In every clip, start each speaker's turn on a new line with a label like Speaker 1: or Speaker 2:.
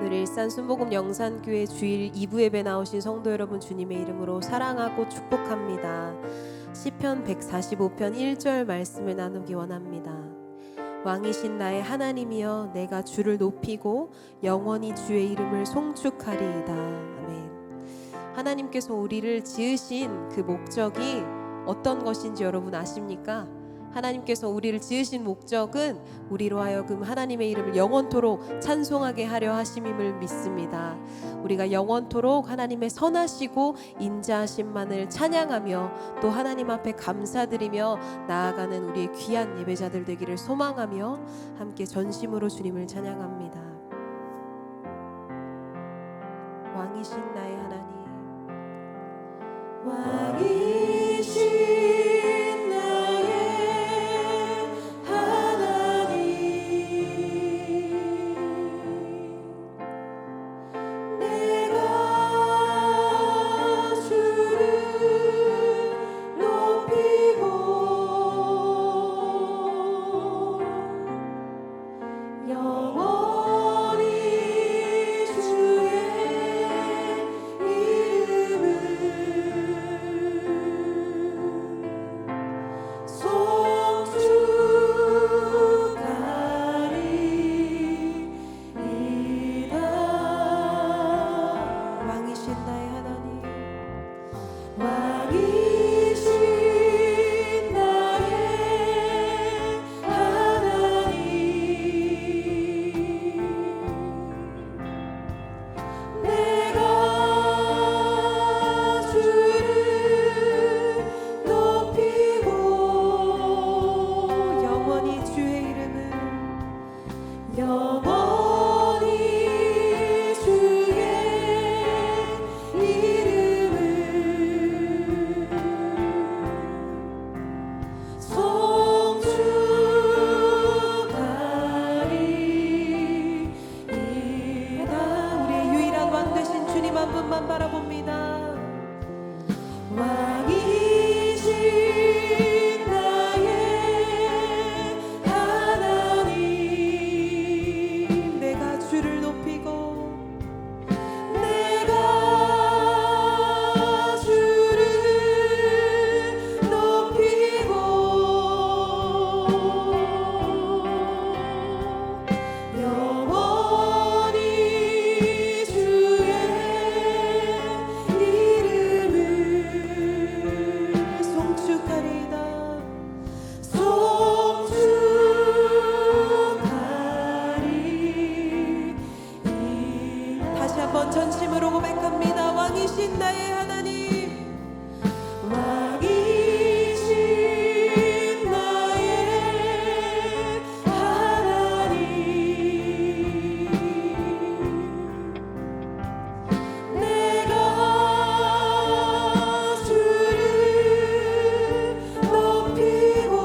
Speaker 1: 오늘 일산 순복음 영산교회 주일 2부 예배 나오신 성도 여러분, 주님의 이름으로 사랑하고 축복합니다. 시편 145편 1절 말씀을 나누기 원합니다. 왕이신 나의 하나님이여, 내가 주를 높이고 영원히 주의 이름을 송축하리이다. 아멘. 하나님께서 우리를 지으신 그 목적이 어떤 것인지 여러분 아십니까? 하나님께서 우리를 지으신 목적은 우리로 하여금 하나님의 이름을 영원토록 찬송하게 하려 하심임을 믿습니다. 우리가 영원토록 하나님의 선하시고 인자하심만을 찬양하며 또 하나님 앞에 감사드리며 나아가는 우리의 귀한 예배자들 되기를 소망하며 함께 전심으로 주님을 찬양합니다. 왕이신 나의 하나님, 왕이신 전심으로 고백합니다. 왕이신 나의 하나님, 왕이신 나의 하나님, 내가 주를 높이고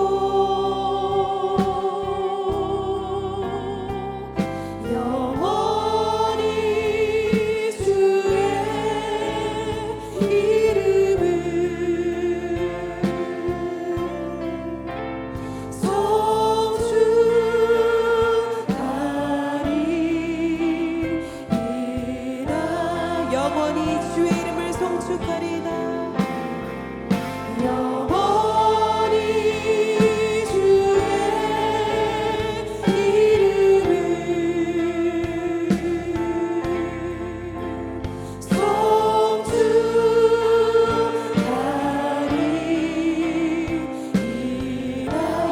Speaker 1: 영원히 주의 이름을 송축하리이다. 영원히 주의 이름을 송축하리이다.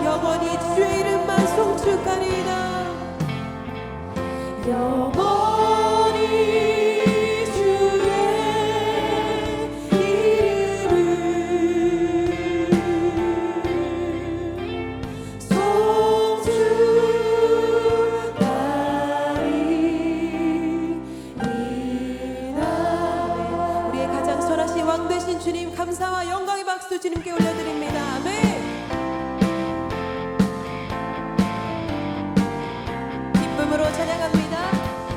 Speaker 1: 영원히 주의 이름만 송축하리이다. 영원히 왕 되신 주님, 감사와 영광의 박수 주님께 올려드립니다. 아멘. 기쁨으로 찬양합니다.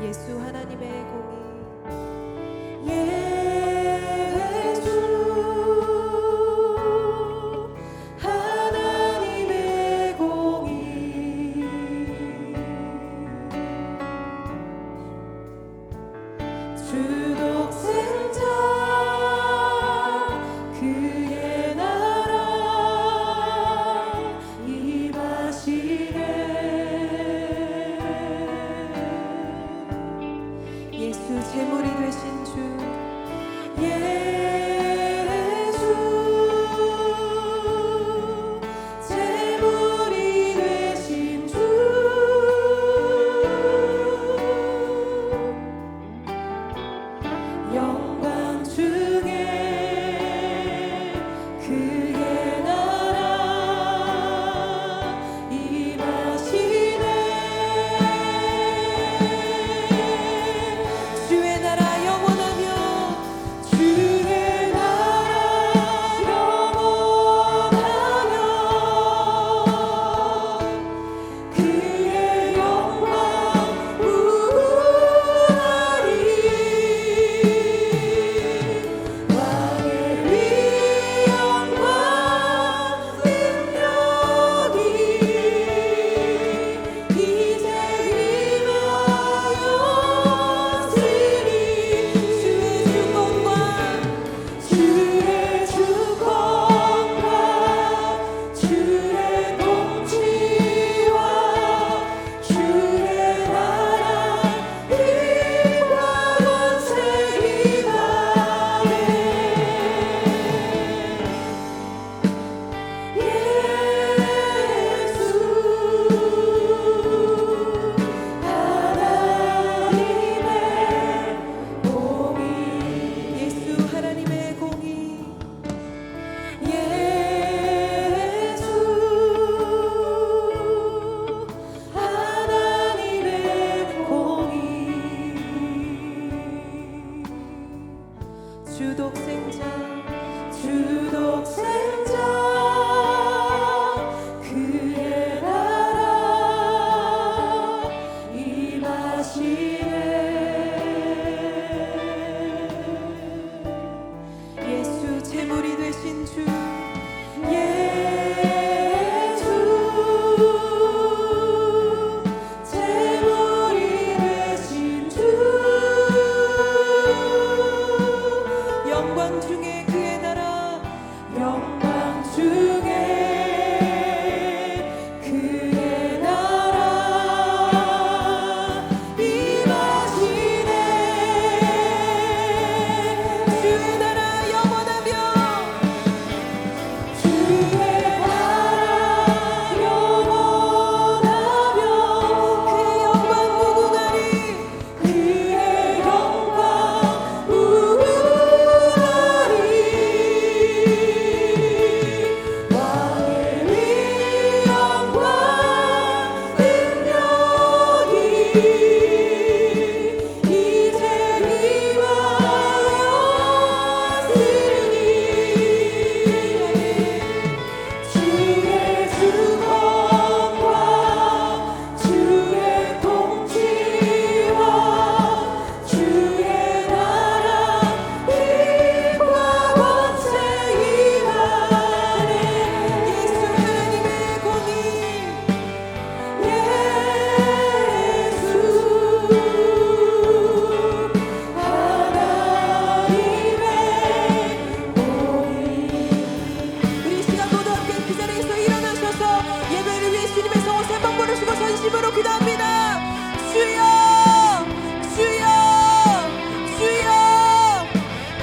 Speaker 1: 예수 하나님의 공의
Speaker 2: 주독생자 그의 나라 임하시네.
Speaker 1: 예수 제물이 되신 주
Speaker 2: 예수 제물이 되신 주 영광 중에 그의 나라 임하시네.
Speaker 1: 주의 나라 영원하며
Speaker 2: 주의 나라 영원하며 그의 영광 무궁하리. 왕의 위엄과 능력이 이제 임하였으리. 주의 주권과 주의 통치와 주의 나라 힘과 권세 임하네. 예수 하나님의 공의
Speaker 1: 예수 하나님의 공의
Speaker 2: 예수 하나님의 공의
Speaker 1: 주독생자
Speaker 2: 주독생자 그의 나라 임하시네.
Speaker 1: 예수 제물이 되신 주
Speaker 2: 예수 제물이 되신 주
Speaker 1: 영광 중에 그의 나라
Speaker 2: 영광 중에 그의 나라 임하시네.
Speaker 1: 주의 나라 영원하며
Speaker 2: 주의 나라 영원하며
Speaker 1: 그의 영광 무궁하리.
Speaker 2: 그의 영광 무궁하리. 왕의 위엄과 능력이 이제 임하였으니. 주의 주권과 주의 통치와 주의 나라 힘과 권세 임하네.
Speaker 1: 예수 하나님의 공의
Speaker 2: 예수 하나님의 공의
Speaker 1: 우리 시간 모두 함께 그 자리에서 일어나셔서 예배를 위해 주님의 성을 세 번 부르시고 전심으로 기도합니다. 주여 주여 주여.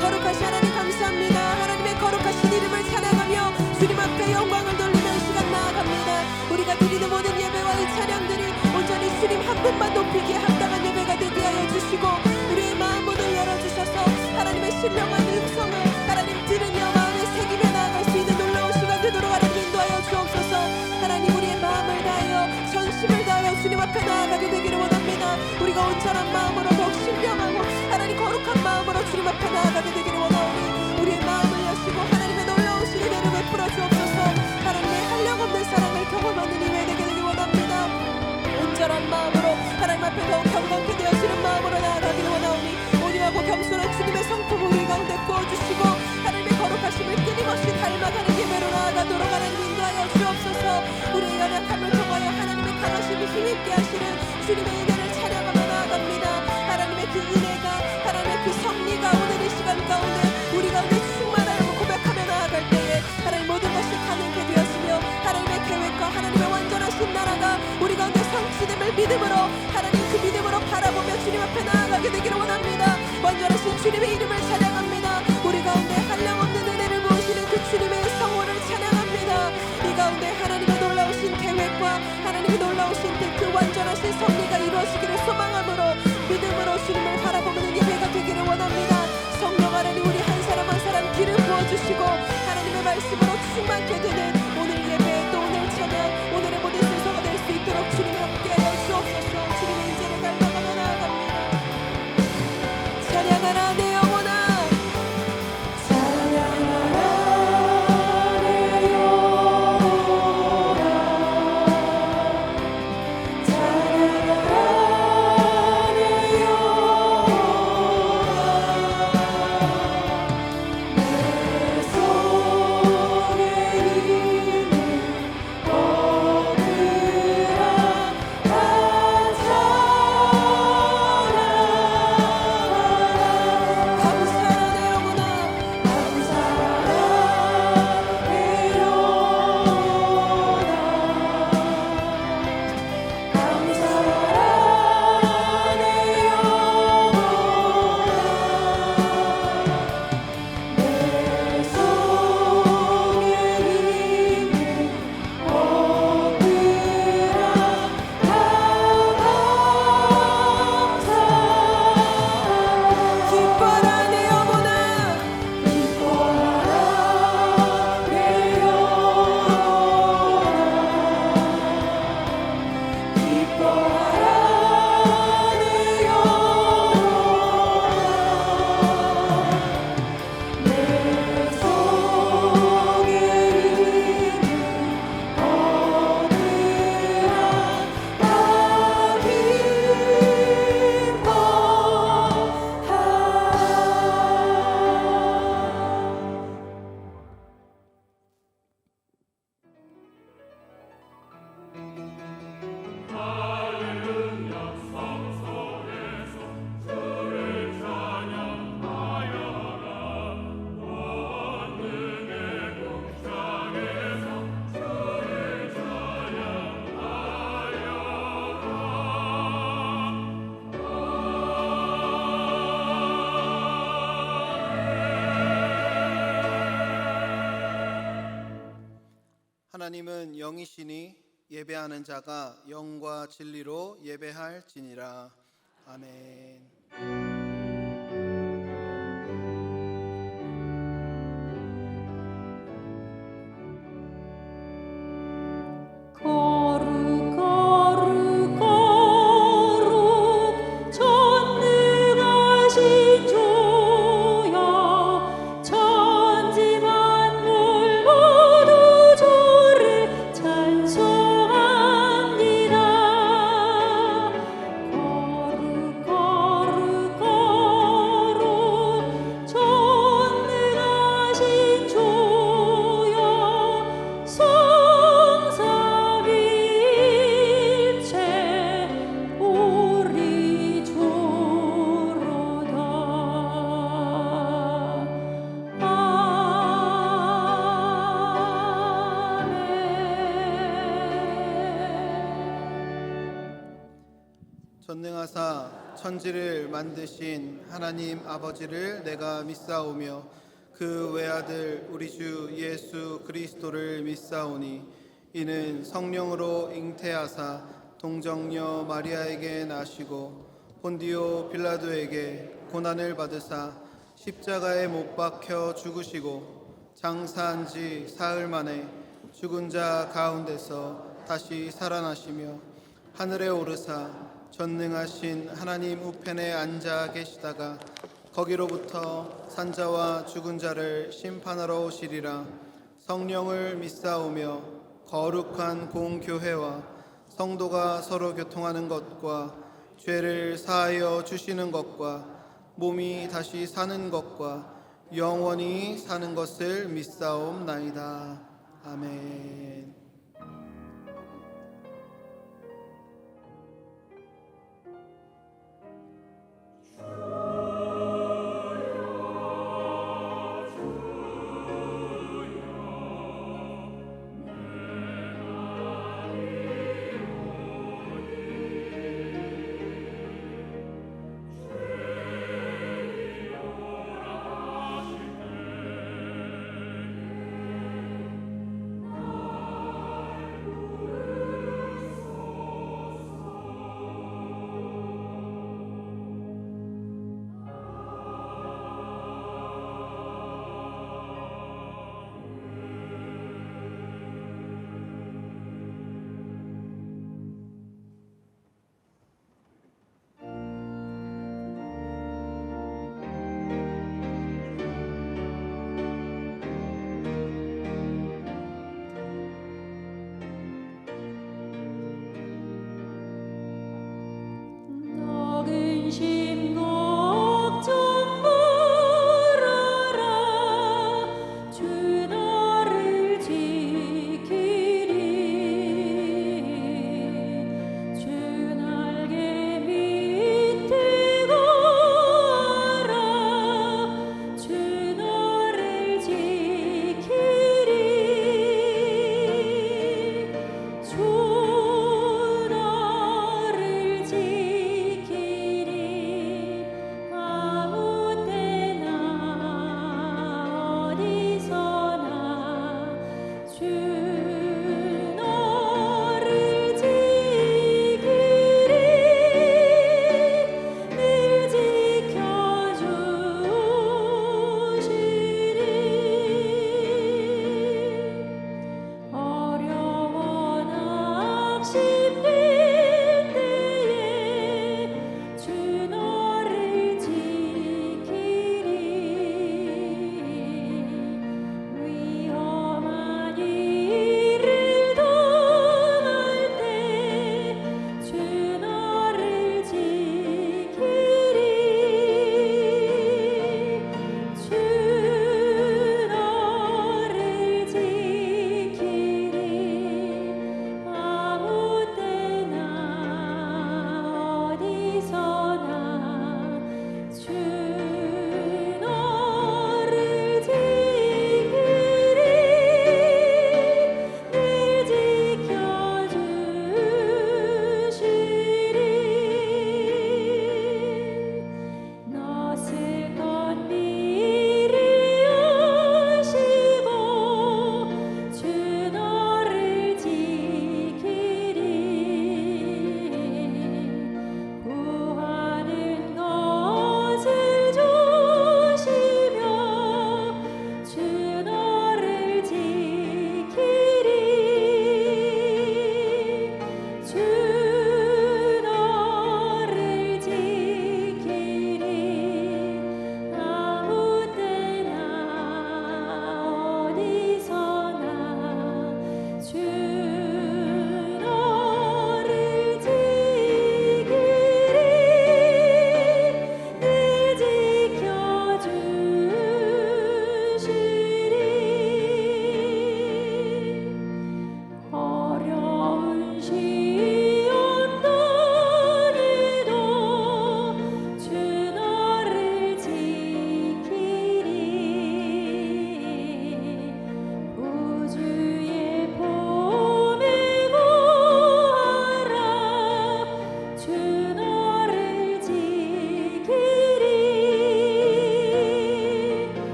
Speaker 1: 거룩하신 하나님 감사합니다. 하나님의 거룩하신 이름을 찬양하며 주님 앞에 영광을 돌리며 이 시간 나아갑니다. 우리가 드리는 모든 예배와 이 찬양들이 온전히 주님 한 분만 높이기에 합당한 예배가 되게 하여 주시고 우리의 마음 문을 열어주셔서 하나님의 신령한 음성을 하나님 들으며 마음에 새기며 나아갈 수 있는 놀라운 시간 되도록 하나님 인도하여 주옵소서. 하나님 우리의 마음을 다하여 전심을 다하여 주님 앞에 나아가게 되기를 원합니다. 우리가 온전한 마음으로 더욱 신령하고 하나님 거룩한 마음 마음으로 주님 앞에 나아가게 되기를 원하오니 우리의 마음을 여시고 하나님의 놀라우신 은혜를 베풀어 주옵소서. 하나님의 한량없는 사랑을 경험하는 이외 되게 되길 원합니다. 온전한 마음으로 하나님 앞에 더욱 경건케 되어지는 마음으로 나아가기를 원하오니 온유하고 겸손한 주님의 성품을 우리 가운데 부어주시고 하나님의 거룩하심을 끊임없이 닮아가는 예배로 나아가도록 하나님 인도하여 주옵소서. 우리의 연약함을 통하여 하나님의 강하심이 힘있게 하시는 주님의 은혜를 찬양하며 나아갑니다. 하나님의 그 은혜가 하나님의 그 섭리가 오늘 이 시간 가운데 우리 가운데 충만하여 고백하며 나아갈 때에 하나님 모든 것이 가능케 되었으며 하나님의 계획과 하나님의 완전하신 나라가 우리 가운데 성취됨을 믿음으로 하나님 그 믿음으로 바라보며 주님 앞에 나아가게 되기를 원합니다. 완전하신 주님의 이름을 찬양합니다. 우리 가운데 한량없는 은혜를 부으시는 그 주님의 성호를 찬양합니다. 이 가운데 하나님의 놀라우신 계획과 하나님의 놀라우신 그 완전하신 섭리가 이루어지기를 소망함으로 믿음으로 주님을 바라보는 예배가 되기를 원합니다. 성령 하나님 우리 한 사람 한 사람 기름 부어주시고 하나님의 말씀으로 충만케 되는 오늘 예배 또 오늘 찬양 오늘의 모든 순서가 될 수 있도록 주님 함께하여 주옵소서. 주님의 인재를 닮아가며 나아갑니다. 찬양하라 내 영혼아
Speaker 3: 하나님은 영이시니 예배하는 자가 영과 진리로 예배할지니라. 아멘. 전능하사 천지를 만드신 하나님 아버지를 내가 믿사오며 그 외아들 우리 주 예수 그리스도를 믿사오니 이는 성령으로 잉태하사 동정녀 마리아에게 나시고 본디오 빌라도에게 고난을 받으사 십자가에 못 박혀 죽으시고 장사한 지 사흘 만에 죽은 자 가운데서 다시 살아나시며 하늘에 오르사 전능하신 하나님 우편에 앉아 계시다가 거기로부터 산자와 죽은 자를 심판하러 오시리라. 성령을 믿사오며 거룩한 공교회와 성도가 서로 교통하는 것과 죄를 사하여 주시는 것과 몸이 다시 사는 것과 영원히 사는 것을 믿사옵나이다. 아멘.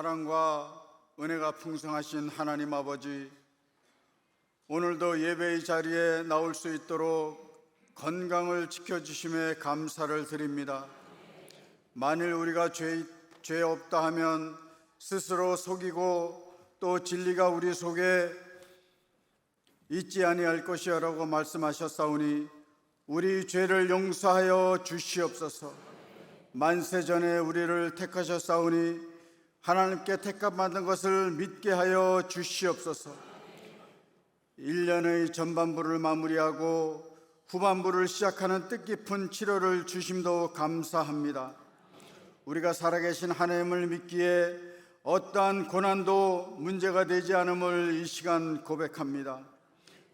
Speaker 4: 사랑과 은혜가 풍성하신 하나님 아버지, 오늘도 예배의 자리에 나올 수 있도록 건강을 지켜주심에 감사를 드립니다. 만일 우리가 죄 없다 하면 스스로 속이고 또 진리가 우리 속에 있지 아니할 것이라고 말씀하셨사오니 우리 죄를 용서하여 주시옵소서. 만세전에 우리를 택하셨사오니 하나님께 택함받은 것을 믿게 하여 주시옵소서. 1년의 전반부를 마무리하고 후반부를 시작하는 뜻깊은 치료를 주심도 감사합니다. 우리가 살아계신 하나님을 믿기에 어떠한 고난도 문제가 되지 않음을 이 시간 고백합니다.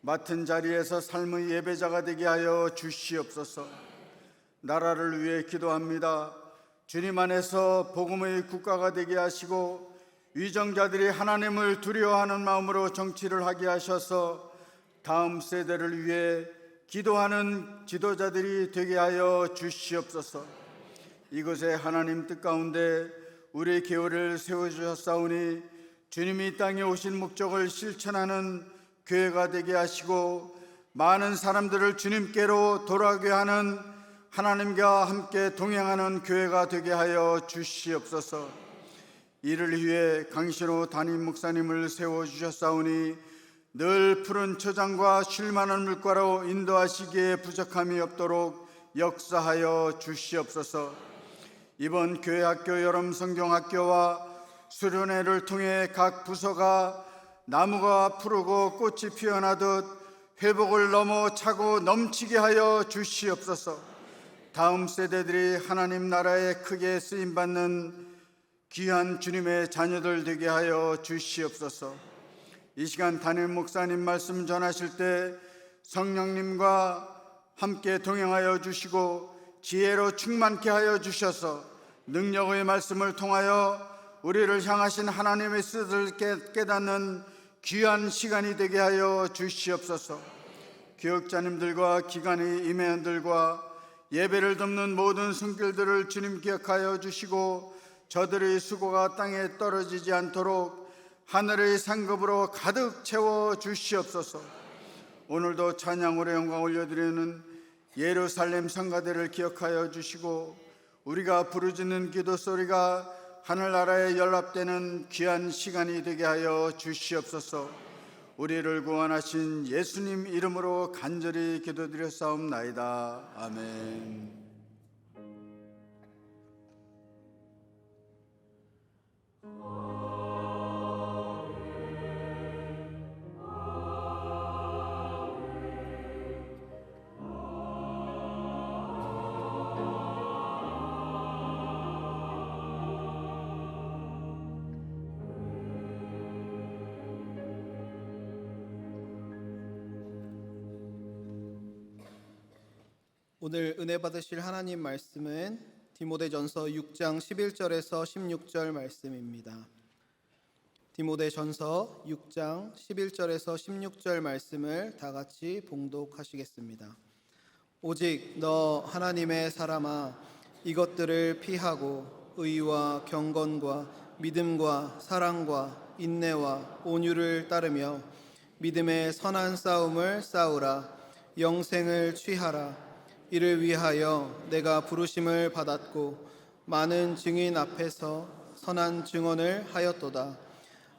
Speaker 4: 맡은 자리에서 삶의 예배자가 되게 하여 주시옵소서. 나라를 위해 기도합니다. 주님 안에서 복음의 국가가 되게 하시고 위정자들이 하나님을 두려워하는 마음으로 정치를 하게 하셔서 다음 세대를 위해 기도하는 지도자들이 되게 하여 주시옵소서. 이곳에 하나님 뜻 가운데 우리의 교회를 세워주셨사오니 주님이 이 땅에 오신 목적을 실천하는 교회가 되게 하시고 많은 사람들을 주님께로 돌아오게 하는 하나님과 함께 동행하는 교회가 되게 하여 주시옵소서. 이를 위해 강신호 담임 목사님을 세워주셨사오니 늘 푸른 초장과 쉴만한 물가로 인도하시기에 부족함이 없도록 역사하여 주시옵소서. 이번 교회 학교 여름 성경학교와 수련회를 통해 각 부서가 나무가 푸르고 꽃이 피어나듯 회복을 넘어 차고 넘치게 하여 주시옵소서. 다음 세대들이 하나님 나라에 크게 쓰임받는 귀한 주님의 자녀들 되게 하여 주시옵소서. 이 시간 담임 목사님 말씀 전하실 때 성령님과 함께 동행하여 주시고 지혜로 충만케 하여 주셔서 능력의 말씀을 통하여 우리를 향하신 하나님의 뜻을 깨닫는 귀한 시간이 되게 하여 주시옵소서. 교역자님들과 기관의 임회원들과 예배를 돕는 모든 손길들을 주님 기억하여 주시고 저들의 수고가 땅에 떨어지지 않도록 하늘의 상급으로 가득 채워 주시옵소서. 오늘도 찬양으로 영광 올려드리는 예루살렘 성가대를 기억하여 주시고 우리가 부르짖는 기도 소리가 하늘나라에 연락되는 귀한 시간이 되게 하여 주시옵소서. 우리를 구원하신 예수님 이름으로 간절히 기도드렸사옵나이다. 아멘.
Speaker 3: 오늘 은혜 받으실 하나님 말씀은 디모데전서 6장 11절에서 16절 말씀입니다. 디모데전서 6장 11절에서 16절 말씀을 다 같이 봉독하시겠습니다. 오직 너 하나님의 사람아, 이것들을 피하고 의와 경건과 믿음과 사랑과 인내와 온유를 따르며 믿음의 선한 싸움을 싸우라. 영생을 취하라. 이를 위하여 내가 부르심을 받았고 많은 증인 앞에서 선한 증언을 하였도다.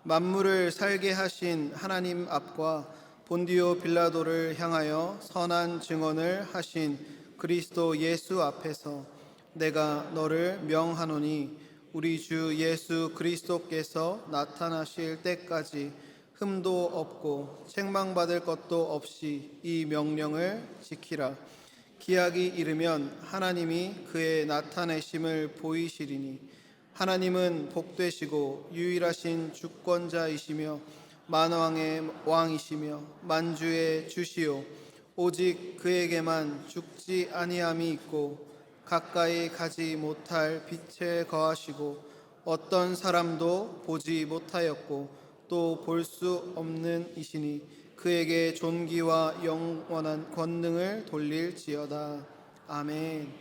Speaker 3: 만물을 살게 하신 하나님 앞과 본디오 빌라도를 향하여 선한 증언을 하신 그리스도 예수 앞에서 내가 너를 명하노니 우리 주 예수 그리스도께서 나타나실 때까지 흠도 없고 책망받을 것도 없이 이 명령을 지키라. 기약이 이르면 하나님이 그의 나타내심을 보이시리니 하나님은 복되시고 유일하신 주권자이시며 만왕의 왕이시며 만주의 주시요 오직 그에게만 죽지 아니함이 있고 가까이 가지 못할 빛에 거하시고 어떤 사람도 보지 못하였고 또 볼 수 없는 이시니 그에게 존귀와 영원한 권능을 돌릴지어다. 아멘.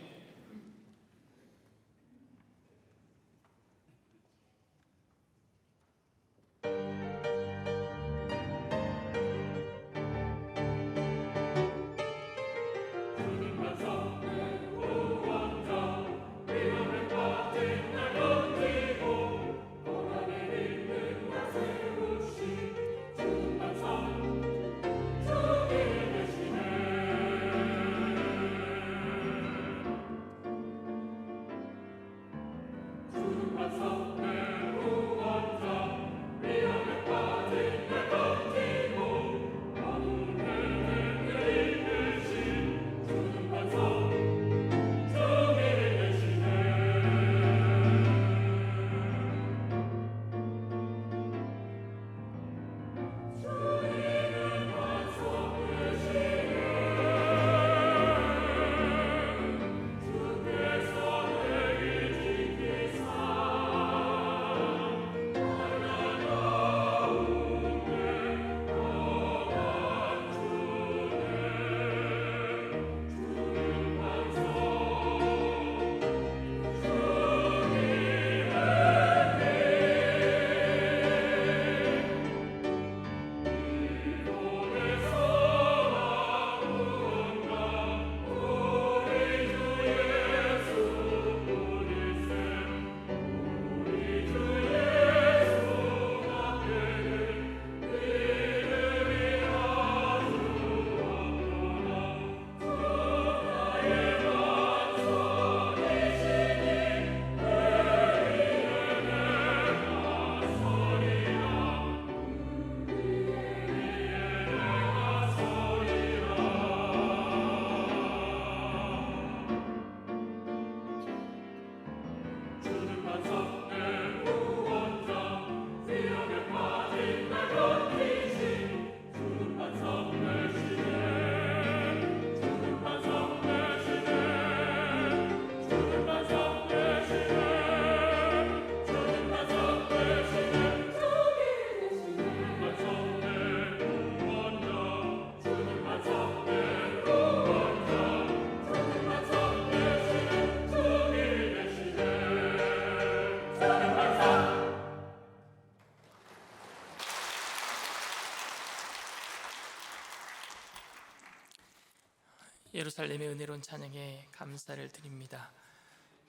Speaker 2: 예루살렘의 은혜로운 찬양에 감사를 드립니다.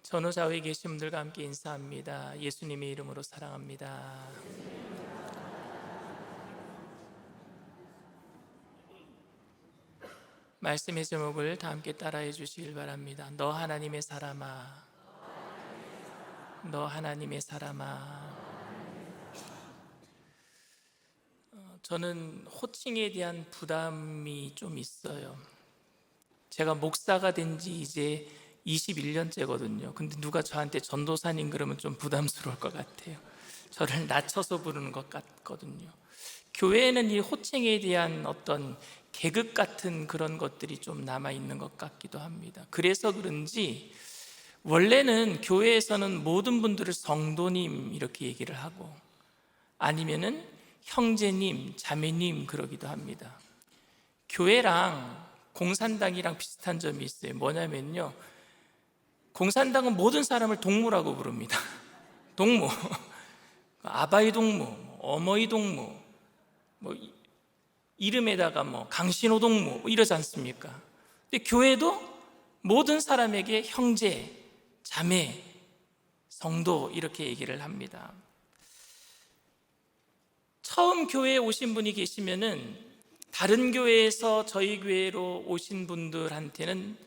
Speaker 2: 전후좌우에 계신 분들과 함께 인사합니다. 예수님의 이름으로 사랑합니다. 말씀의 제목을 다 함께 따라해 주시길 바랍니다. 너 하나님의 사람아, 너 하나님의 사람아. 저는 호칭에 대한 부담이 좀 있어요. 제가 목사가 된 지 이제 21년째거든요. 근데 누가 저한테 전도사님 그러면 좀 부담스러울 것 같아요. 저를 낮춰서 부르는 것 같거든요. 교회에는 이 호칭에 대한 어떤 계급 같은 그런 것들이 좀 남아있는 것 같기도 합니다. 그래서 그런지 원래는 교회에서는 모든 분들을 성도님 이렇게 얘기를 하고 아니면은 형제님, 자매님 그러기도 합니다. 교회랑 공산당이랑 비슷한 점이 있어요. 뭐냐면요, 공산당은 모든 사람을 동무라고 부릅니다. 동무, 아바이 동무, 어머이 동무, 뭐 이름에다가 뭐 강신호 동무 뭐 이러지 않습니까? 근데 교회도 모든 사람에게 형제, 자매, 성도 이렇게 얘기를 합니다. 처음 교회에 오신 분이 계시면은 다른 교회에서 저희 교회로 오신 분들한테는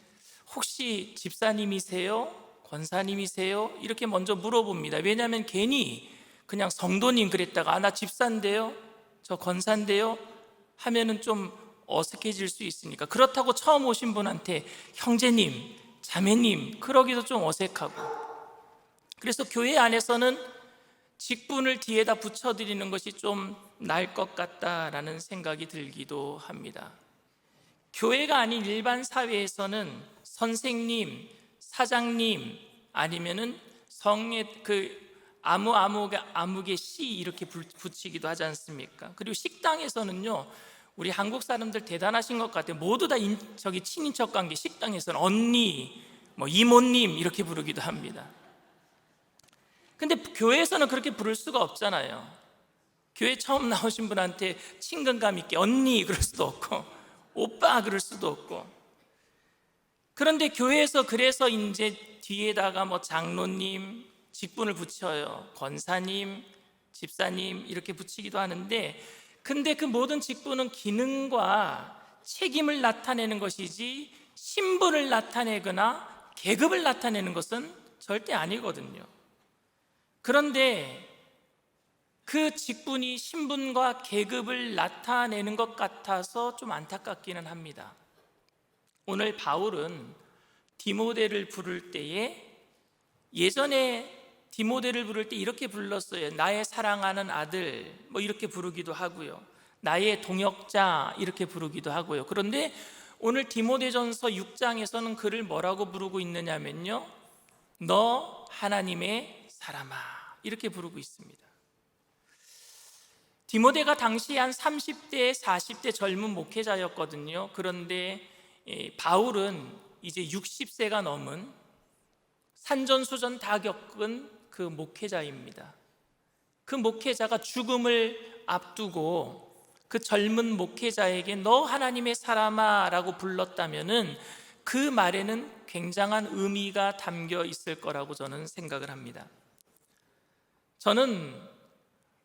Speaker 2: 혹시 집사님이세요? 권사님이세요? 이렇게 먼저 물어봅니다. 왜냐하면 괜히 그냥 성도님 그랬다가 나 집사인데요? 저 권사인데요? 하면은 좀 어색해질 수 있으니까. 그렇다고 처음 오신 분한테 형제님, 자매님 그러기도 좀 어색하고. 그래서 교회 안에서는 직분을 뒤에다 붙여드리는 것이 좀 나을 것 같다라는 생각이 들기도 합니다. 교회가 아닌 일반 사회에서는 선생님, 사장님 아니면은 성의 아무개 씨 이렇게 붙이기도 하지 않습니까? 그리고 식당에서는요, 우리 한국 사람들 대단하신 것 같아요. 모두 다 친인척 관계, 식당에서는 언니, 뭐 이모님 이렇게 부르기도 합니다. 근데 교회에서는 그렇게 부를 수가 없잖아요. 교회 처음 나오신 분한테 친근감 있게 언니 그럴 수도 없고 오빠 그럴 수도 없고. 그런데 교회에서 그래서 이제 뒤에다가 뭐 장로님 직분을 붙여요. 권사님, 집사님 이렇게 붙이기도 하는데, 근데 그 모든 직분은 기능과 책임을 나타내는 것이지 신분을 나타내거나 계급을 나타내는 것은 절대 아니거든요. 그런데 그 직분이 신분과 계급을 나타내는 것 같아서 좀 안타깝기는 합니다. 오늘 바울은 디모데를 부를 때에, 예전에 디모데를 부를 때 이렇게 불렀어요. 나의 사랑하는 아들 뭐 이렇게 부르기도 하고요, 나의 동역자 이렇게 부르기도 하고요. 그런데 오늘 디모데전서 6장에서는 그를 뭐라고 부르고 있느냐면요, 너 하나님의 사람아 이렇게 부르고 있습니다. 디모데가 당시 한 30대, 40대 젊은 목회자였거든요. 그런데 바울은 이제 60세가 넘은 산전수전 다 겪은 그 목회자입니다. 그 목회자가 죽음을 앞두고 그 젊은 목회자에게 너 하나님의 사람아 라고 불렀다면은 그 말에는 굉장한 의미가 담겨 있을 거라고 저는 생각을 합니다. 저는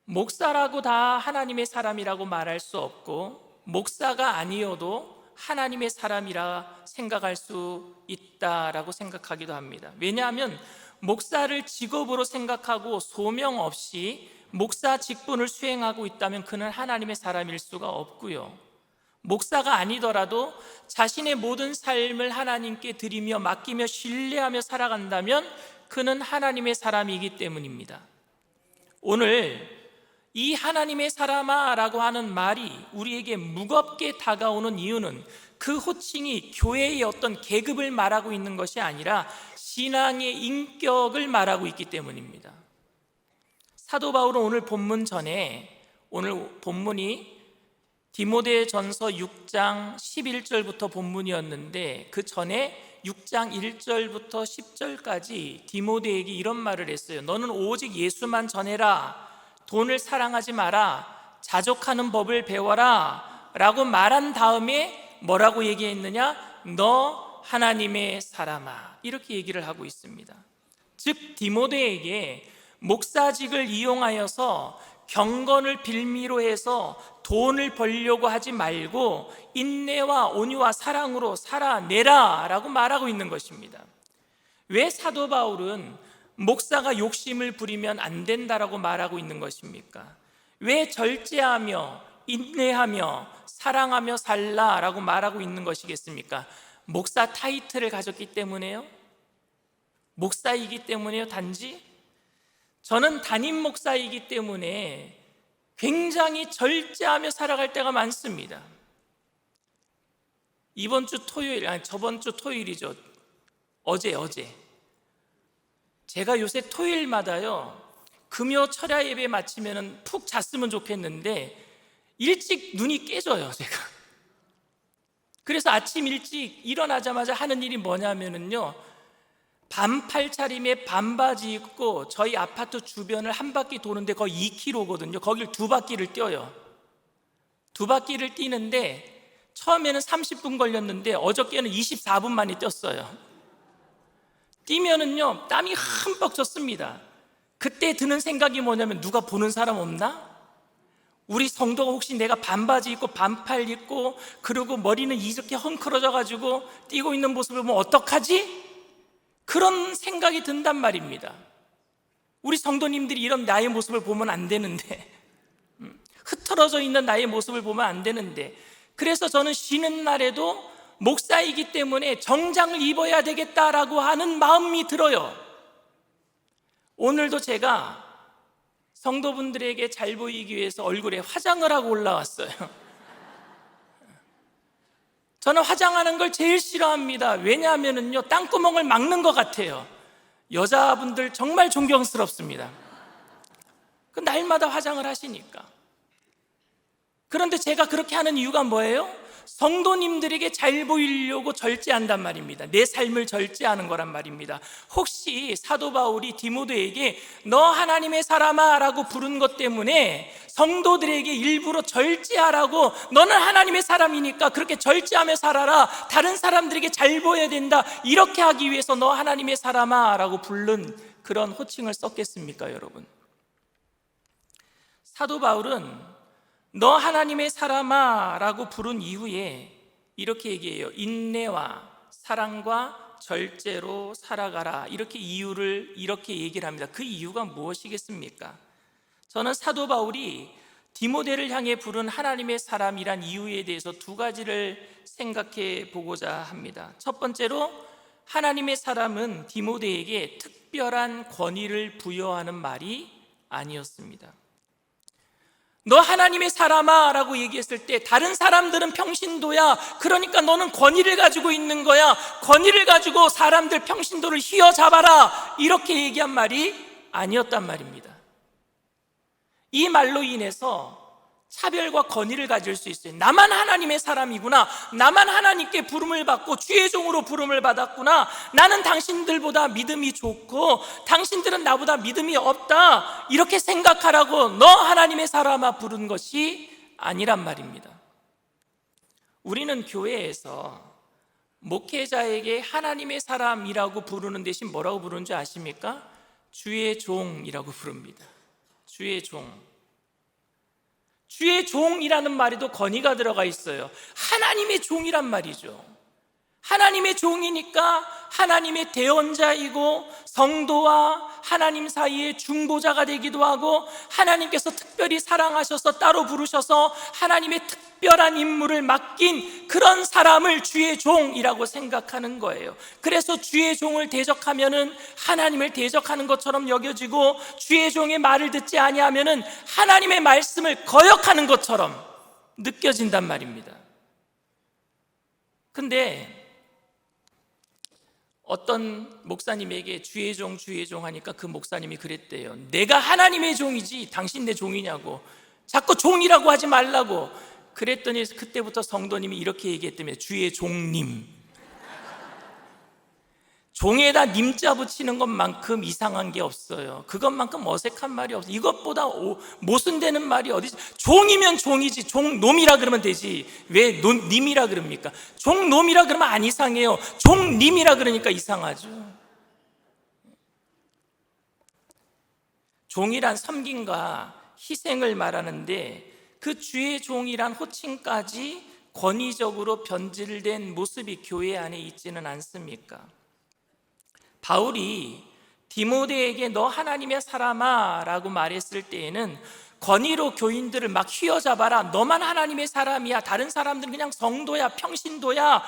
Speaker 2: 목사라고 다 하나님의 사람이라고 말할 수 없고, 목사가 아니어도 하나님의 사람이라 생각할 수 있다라고 생각하기도 합니다. 왜냐하면 목사를 직업으로 생각하고 소명 없이 목사 직분을 수행하고 있다면 그는 하나님의 사람일 수가 없고요, 목사가 아니더라도 자신의 모든 삶을 하나님께 드리며 맡기며 신뢰하며 살아간다면 그는 하나님의 사람이기 때문입니다. 오늘 이 하나님의 사람아 라고 하는 말이 우리에게 무겁게 다가오는 이유는 그 호칭이 교회의 어떤 계급을 말하고 있는 것이 아니라 신앙의 인격을 말하고 있기 때문입니다. 사도 바울은 오늘 본문 전에, 오늘 본문이 디모데전서 6장 11절부터 본문이었는데 그 전에 6장 1절부터 10절까지 디모데에게 이런 말을 했어요. 너는 오직 예수만 전해라, 돈을 사랑하지 마라, 자족하는 법을 배워라 라고 말한 다음에 뭐라고 얘기했느냐? 너 하나님의 사람아, 이렇게 얘기를 하고 있습니다. 즉 디모데에게 목사직을 이용하여서 경건을 빌미로 해서 돈을 벌려고 하지 말고 인내와 온유와 사랑으로 살아내라 라고 말하고 있는 것입니다. 왜 사도 바울은 목사가 욕심을 부리면 안 된다라고 말하고 있는 것입니까? 왜 절제하며 인내하며 사랑하며 살라라고 말하고 있는 것이겠습니까? 목사 타이틀을 가졌기 때문에요? 목사이기 때문에요? 단지? 저는 담임 목사이기 때문에 굉장히 절제하며 살아갈 때가 많습니다. 저번 주 토요일이죠. 어제 제가 요새 토요일마다요 금요 철야 예배 마치면 푹 잤으면 좋겠는데 일찍 눈이 깨져요 제가. 그래서 아침 일찍 일어나자마자 하는 일이 뭐냐면요, 반팔 차림에 반바지 입고 저희 아파트 주변을 한 바퀴 도는데 거의 2km거든요. 거길 2바퀴를 뛰어요. 2바퀴를 뛰는데 처음에는 30분 걸렸는데 어저께는 24분 만에 뛰었어요. 뛰면은요 땀이 흠뻑 젖습니다. 그때 드는 생각이 뭐냐면, 누가 보는 사람 없나? 우리 성도가 혹시 내가 반바지 입고 반팔 입고 그리고 머리는 이렇게 헝클어져 가지고 뛰고 있는 모습을 보면 어떡하지? 그런 생각이 든단 말입니다. 우리 성도님들이 이런 나의 모습을 보면 안 되는데, 흐트러져 있는 나의 모습을 보면 안 되는데, 그래서 저는 쉬는 날에도 목사이기 때문에 정장을 입어야 되겠다라고 하는 마음이 들어요. 오늘도 제가 성도분들에게 잘 보이기 위해서 얼굴에 화장을 하고 올라왔어요. 저는 화장하는 걸 제일 싫어합니다. 왜냐하면요 땅구멍을 막는 것 같아요. 여자분들 정말 존경스럽습니다. 그 날마다 화장을 하시니까. 그런데 제가 그렇게 하는 이유가 뭐예요? 성도님들에게 잘 보이려고 절제한단 말입니다. 내 삶을 절제하는 거란 말입니다. 혹시 사도 바울이 디모데에게 너 하나님의 사람아 라고 부른 것 때문에 성도들에게 일부러 절제하라고, 너는 하나님의 사람이니까 그렇게 절제하며 살아라, 다른 사람들에게 잘 보여야 된다, 이렇게 하기 위해서 너 하나님의 사람아 라고 부른 그런 호칭을 썼겠습니까 여러분? 사도 바울은 너 하나님의 사람아 라고 부른 이후에 이렇게 얘기해요. 인내와 사랑과 절제로 살아가라, 이렇게 이유를 이렇게 얘기를 합니다. 그 이유가 무엇이겠습니까? 저는 사도 바울이 디모데를 향해 부른 하나님의 사람이란 이유에 대해서 두 가지를 생각해 보고자 합니다. 첫 번째로, 하나님의 사람은 디모데에게 특별한 권위를 부여하는 말이 아니었습니다. 너 하나님의 사람아 라고 얘기했을 때 다른 사람들은 평신도야, 그러니까 너는 권위를 가지고 있는 거야, 권위를 가지고 사람들 평신도를 휘어잡아라, 이렇게 얘기한 말이 아니었단 말입니다. 이 말로 인해서 차별과 권위를 가질 수 있어요. 나만 하나님의 사람이구나, 나만 하나님께 부름을 받고 주의 종으로 부름을 받았구나, 나는 당신들보다 믿음이 좋고 당신들은 나보다 믿음이 없다, 이렇게 생각하라고 너 하나님의 사람아 부른 것이 아니란 말입니다. 우리는 교회에서 목회자에게 하나님의 사람이라고 부르는 대신 뭐라고 부르는 줄 아십니까? 주의 종이라고 부릅니다. 주의 종. 주의 종이라는 말에도 권위가 들어가 있어요. 하나님의 종이란 말이죠. 하나님의 종이니까 하나님의 대언자이고 성도와 하나님 사이의 중보자가 되기도 하고, 하나님께서 특별히 사랑하셔서 따로 부르셔서 하나님의 특별한 임무를 맡긴 그런 사람을 주의 종이라고 생각하는 거예요. 그래서 주의 종을 대적하면은 하나님을 대적하는 것처럼 여겨지고, 주의 종의 말을 듣지 아니하면은 하나님의 말씀을 거역하는 것처럼 느껴진단 말입니다. 근데 어떤 목사님에게 주의 종 하니까 그 목사님이 그랬대요. 내가 하나님의 종이지 당신 내 종이냐고, 자꾸 종이라고 하지 말라고. 그랬더니 그때부터 성도님이 이렇게 얘기했다며, 주의 종님. 종에다 님자 붙이는 것만큼 이상한 게 없어요. 그것만큼 어색한 말이 없어요. 이것보다 모순되는 말이 어디 있어요? 종이면 종이지, 종놈이라 그러면 되지. 왜 님이라 그럽니까? 종놈이라 그러면 안 이상해요. 종님이라 그러니까 이상하죠. 종이란 섬김과 희생을 말하는데 그 주의 종이란 호칭까지 권위적으로 변질된 모습이 교회 안에 있지는 않습니까? 바울이 디모데에게 너 하나님의 사람아 라고 말했을 때에는 권위로 교인들을 막 휘어잡아라, 너만 하나님의 사람이야, 다른 사람들은 그냥 성도야, 평신도야,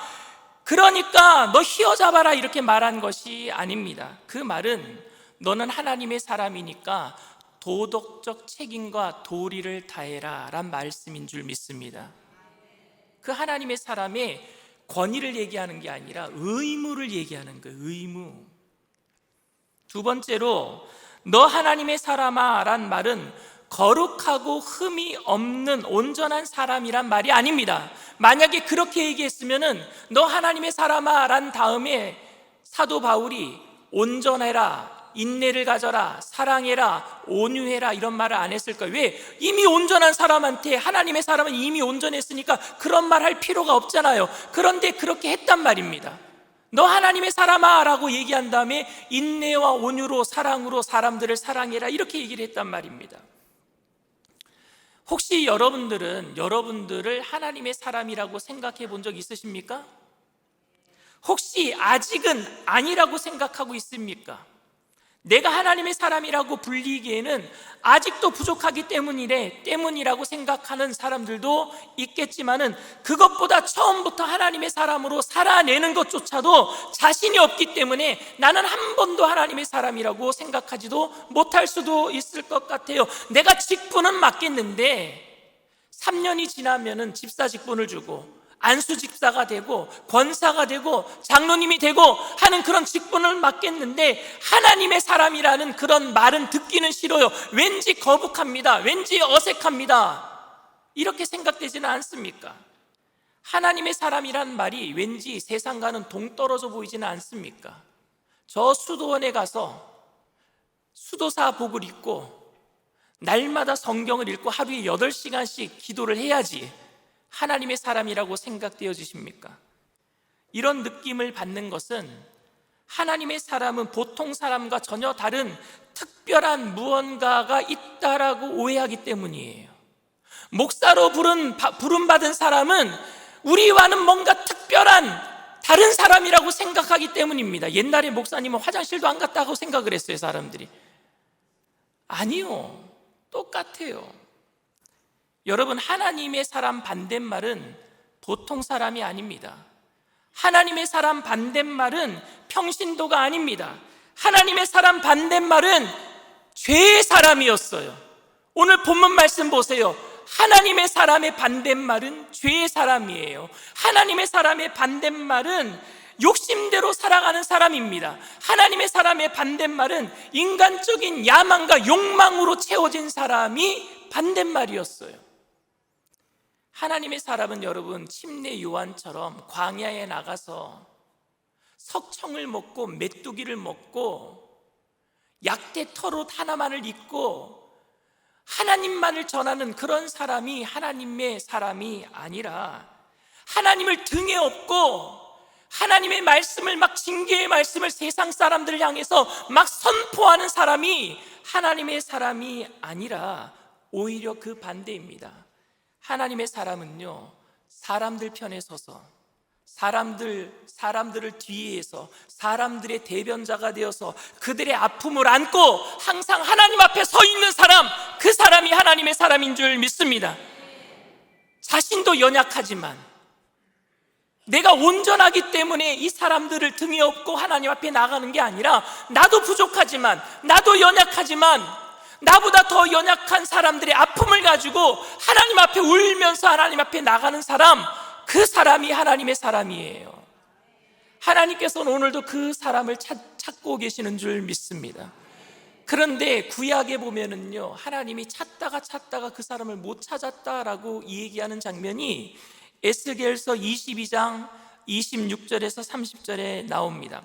Speaker 2: 그러니까 너 휘어잡아라 이렇게 말한 것이 아닙니다. 그 말은 너는 하나님의 사람이니까 도덕적 책임과 도리를 다해라 란 말씀인 줄 믿습니다. 그 하나님의 사람의 권위를 얘기하는 게 아니라 의무를 얘기하는 거예요. 의무. 두 번째로 너 하나님의 사람아 란 말은 거룩하고 흠이 없는 온전한 사람이란 말이 아닙니다. 만약에 그렇게 얘기했으면은 너 하나님의 사람아 란 다음에 사도 바울이 온전해라, 인내를 가져라, 사랑해라, 온유해라 이런 말을 안 했을 거예요. 왜? 이미 온전한 사람한테, 하나님의 사람은 이미 온전했으니까 그런 말 할 필요가 없잖아요. 그런데 그렇게 했단 말입니다. 너 하나님의 사람아 라고 얘기한 다음에 인내와 온유로, 사랑으로 사람들을 사랑해라 이렇게 얘기를 했단 말입니다. 혹시 여러분들을 하나님의 사람이라고 생각해 본 적 있으십니까? 혹시 아직은 아니라고 생각하고 있습니까? 내가 하나님의 사람이라고 불리기에는 아직도 부족하기 때문이라고 생각하는 사람들도 있겠지만은 그것보다 처음부터 하나님의 사람으로 살아내는 것조차도 자신이 없기 때문에 나는 한 번도 하나님의 사람이라고 생각하지도 못할 수도 있을 것 같아요. 내가 직분은 맡겠는데 3년이 지나면은 집사 직분을 주고 안수 집사가 되고 권사가 되고 장로님이 되고 하는 그런 직분을 맡겠는데 하나님의 사람이라는 그런 말은 듣기는 싫어요. 왠지 거북합니다. 왠지 어색합니다. 이렇게 생각되지는 않습니까? 하나님의 사람이란 말이 왠지 세상과는 동떨어져 보이지는 않습니까? 저 수도원에 가서 수도사복을 입고 날마다 성경을 읽고 하루에 8시간씩 기도를 해야지 하나님의 사람이라고 생각되어지십니까? 이런 느낌을 받는 것은 하나님의 사람은 보통 사람과 전혀 다른 특별한 무언가가 있다라고 오해하기 때문이에요. 목사로 부름받은 사람은 우리와는 뭔가 특별한 다른 사람이라고 생각하기 때문입니다. 옛날에 목사님은 화장실도 안 갔다고 생각을 했어요, 사람들이. 아니요, 똑같아요. 여러분, 하나님의 사람 반대말은 보통 사람이 아닙니다. 하나님의 사람 반대말은 평신도가 아닙니다. 하나님의 사람 반대말은 죄의 사람이었어요. 오늘 본문 말씀 보세요. 하나님의 사람의 반대말은 죄의 사람이에요. 하나님의 사람의 반대말은 욕심대로 살아가는 사람입니다. 하나님의 사람의 반대말은 인간적인 야망과 욕망으로 채워진 사람이 반대말이었어요. 하나님의 사람은 여러분, 침례 요한처럼 광야에 나가서 석청을 먹고 메뚜기를 먹고 약대 털옷 하나만을 입고 하나님만을 전하는 그런 사람이 하나님의 사람이 아니라 하나님을 등에 업고 하나님의 말씀을 막 징계의 말씀을 세상 사람들을 향해서 막 선포하는 사람이 하나님의 사람이 아니라 오히려 그 반대입니다. 하나님의 사람은요, 사람들 편에 서서 사람들을 뒤에서 사람들의 대변자가 되어서 그들의 아픔을 안고 항상 하나님 앞에 서 있는 사람, 그 사람이 하나님의 사람인 줄 믿습니다. 자신도 연약하지만 내가 온전하기 때문에 이 사람들을 등에 업고 하나님 앞에 나가는 게 아니라 나도 부족하지만, 나도 연약하지만 나보다 더 연약한 사람들의 아픔을 가지고 하나님 앞에 울면서 하나님 앞에 나가는 사람, 그 사람이 하나님의 사람이에요. 하나님께서는 오늘도 그 사람을 찾고 계시는 줄 믿습니다. 그런데 구약에 보면은요, 하나님이 찾다가 그 사람을 못 찾았다라고 얘기하는 장면이 에스겔서 22장 26절에서 30절에 나옵니다.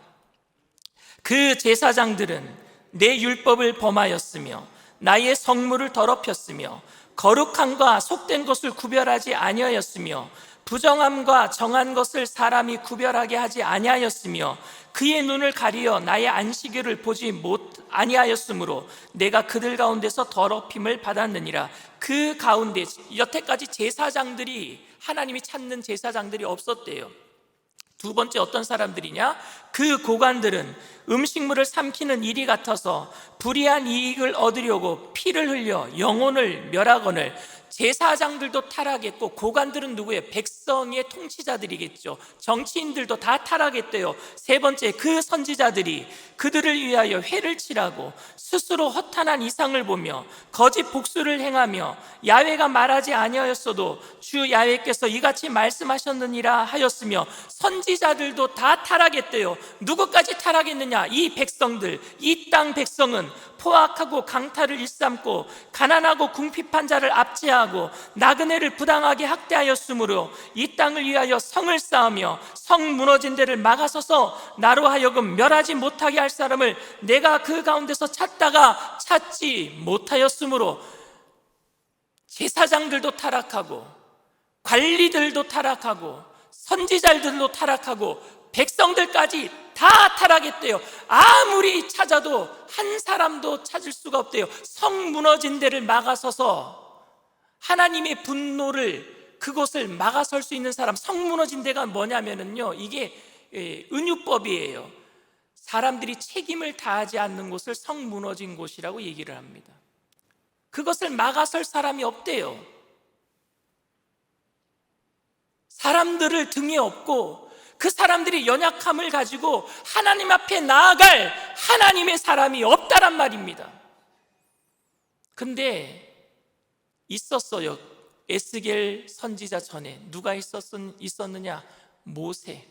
Speaker 2: 그 제사장들은 내 율법을 범하였으며 나의 성물을 더럽혔으며 거룩함과 속된 것을 구별하지 아니하였으며 부정함과 정한 것을 사람이 구별하게 하지 아니하였으며 그의 눈을 가리어 나의 안식일을 보지 아니하였으므로 내가 그들 가운데서 더럽힘을 받았느니라. 그 가운데 여태까지 제사장들이, 하나님이 찾는 제사장들이 없었대요. 두 번째 어떤 사람들이냐? 그 고관들은 음식물을 삼키는 일이 같아서 불의한 이익을 얻으려고 피를 흘려 영혼을 멸하거늘. 제사장들도 타락했고 고관들은 누구예요? 백성의 통치자들이겠죠. 정치인들도 다 타락했대요. 세 번째, 그 선지자들이 그들을 위하여 회를 칠하고 스스로 허탄한 이상을 보며 거짓 복수를 행하며 야훼가 말하지 아니하였어도 주 야훼께서 이같이 말씀하셨느니라 하였으며 선지자들도 다 타락했대요. 누구까지 타락했느냐? 이 백성들, 이 땅 백성은 포악하고 강탈을 일삼고 가난하고 궁핍한 자를 압제하고 나그네를 부당하게 학대하였으므로 이 땅을 위하여 성을 쌓으며 성 무너진 데를 막아서서 나로 하여금 멸하지 못하게 할 사람을 내가 그 가운데서 찾다가 찾지 못하였으므로. 제사장들도 타락하고 관리들도 타락하고 선지자들도 타락하고 백성들까지 다 타락했대요. 아무리 찾아도 한 사람도 찾을 수가 없대요. 성 무너진 데를 막아서서 하나님의 분노를, 그곳을 막아설 수 있는 사람. 성 무너진 데가 뭐냐면요, 이게 은유법이에요. 사람들이 책임을 다하지 않는 곳을 성 무너진 곳이라고 얘기를 합니다. 그것을 막아설 사람이 없대요. 사람들을 등에 업고 그 사람들이 연약함을 가지고 하나님 앞에 나아갈 하나님의 사람이 없다란 말입니다. 근데 있었어요. 에스겔 선지자 전에 누가 있었느냐? 모세.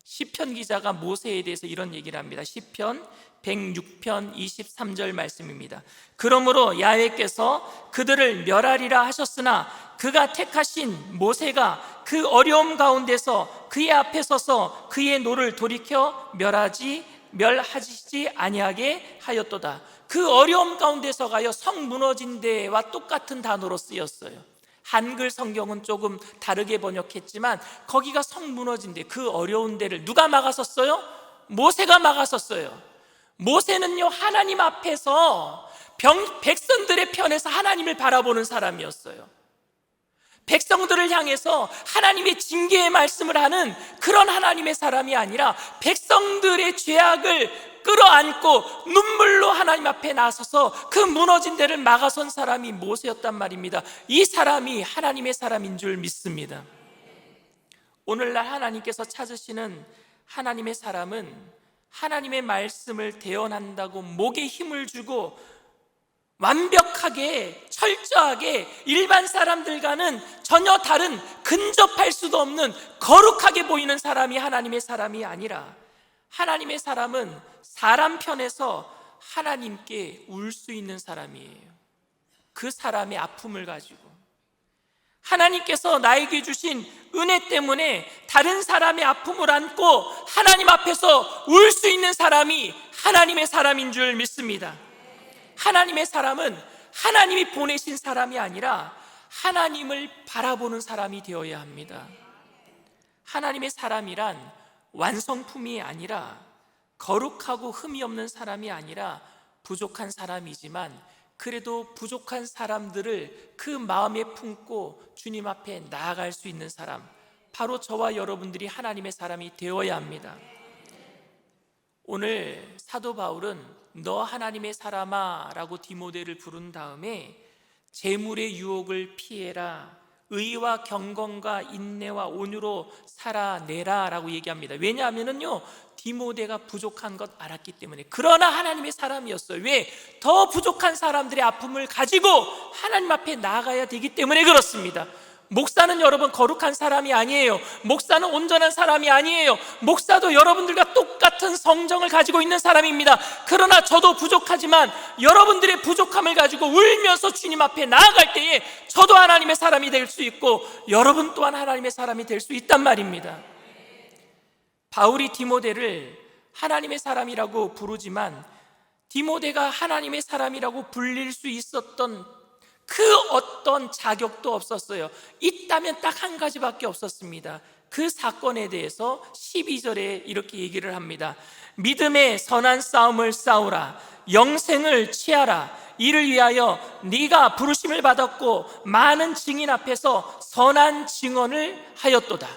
Speaker 2: 시편 기자가 모세에 대해서 이런 얘기를 합니다. 시편 106편 23절 말씀입니다. 그러므로 야훼께서 그들을 멸하리라 하셨으나 그가 택하신 모세가 그 어려움 가운데서 그의 앞에 서서 그의 노를 돌이켜 멸하시지 아니하게 하였도다. 그 어려움 가운데서가요, 성 무너진 데와 똑같은 단어로 쓰였어요. 한글 성경은 조금 다르게 번역했지만 거기가 성 무너진 데, 그 어려운 데를 누가 막았었어요? 모세가 막았었어요. 모세는요, 하나님 앞에서 백성들의 편에서 하나님을 바라보는 사람이었어요. 백성들을 향해서 하나님의 징계의 말씀을 하는 그런 하나님의 사람이 아니라 백성들의 죄악을 끌어안고 눈물로 하나님 앞에 나서서 그 무너진 데를 막아선 사람이 모세였단 말입니다. 이 사람이 하나님의 사람인 줄 믿습니다. 오늘날 하나님께서 찾으시는 하나님의 사람은 하나님의 말씀을 대언한다고 목에 힘을 주고 완벽하게 철저하게 일반 사람들과는 전혀 다른, 근접할 수도 없는 거룩하게 보이는 사람이 하나님의 사람이 아니라, 하나님의 사람은 사람 편에서 하나님께 울 수 있는 사람이에요. 그 사람의 아픔을 가지고 하나님께서 나에게 주신 은혜 때문에 다른 사람의 아픔을 안고 하나님 앞에서 울 수 있는 사람이 하나님의 사람인 줄 믿습니다. 하나님의 사람은 하나님이 보내신 사람이 아니라 하나님을 바라보는 사람이 되어야 합니다. 하나님의 사람이란 완성품이 아니라, 거룩하고 흠이 없는 사람이 아니라 부족한 사람이지만, 그래도 부족한 사람들을 그 마음에 품고 주님 앞에 나아갈 수 있는 사람, 바로 저와 여러분들이 하나님의 사람이 되어야 합니다. 오늘 사도 바울은 너 하나님의 사람아 라고 디모데를 부른 다음에 재물의 유혹을 피해라, 의와 경건과 인내와 온유로 살아내라 라고 얘기합니다. 왜냐하면요, 디모데가 부족한 것 알았기 때문에. 그러나 하나님의 사람이었어요. 왜? 더 부족한 사람들의 아픔을 가지고 하나님 앞에 나아가야 되기 때문에 그렇습니다. 목사는 여러분 거룩한 사람이 아니에요. 목사는 온전한 사람이 아니에요. 목사도 여러분들과 똑같은 성정을 가지고 있는 사람입니다. 그러나 저도 부족하지만 여러분들의 부족함을 가지고 울면서 주님 앞에 나아갈 때에 저도 하나님의 사람이 될 수 있고 여러분 또한 하나님의 사람이 될 수 있단 말입니다. 바울이 디모데를 하나님의 사람이라고 부르지만 디모데가 하나님의 사람이라고 불릴 수 있었던 그 어떤 자격도 없었어요. 있다면 딱 한 가지밖에 없었습니다. 그 사건에 대해서 12절에 이렇게 얘기를 합니다. 믿음의 선한 싸움을 싸우라. 영생을 취하라. 이를 위하여 네가 부르심을 받았고 많은 증인 앞에서 선한 증언을 하였도다.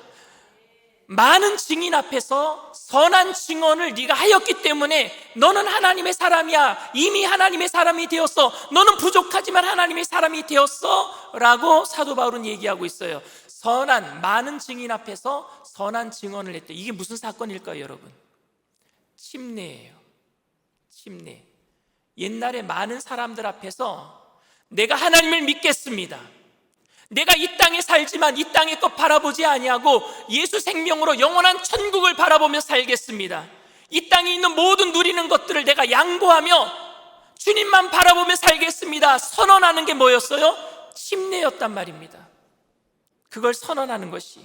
Speaker 2: 많은 증인 앞에서 선한 증언을 네가 하였기 때문에 너는 하나님의 사람이야. 이미 하나님의 사람이 되었어. 너는 부족하지만 하나님의 사람이 되었어 라고 사도 바울은 얘기하고 있어요. 많은 증인 앞에서 선한 증언을 했대. 이게 무슨 사건일까요, 여러분? 침례예요. 침례. 옛날에 많은 사람들 앞에서 내가 하나님을 믿겠습니다, 내가 이 땅에 살지만 이 땅의 것 바라보지 아니하고 예수 생명으로 영원한 천국을 바라보며 살겠습니다, 이 땅에 있는 모든 누리는 것들을 내가 양보하며 주님만 바라보며 살겠습니다 선언하는 게 뭐였어요? 침례였단 말입니다. 그걸 선언하는 것이,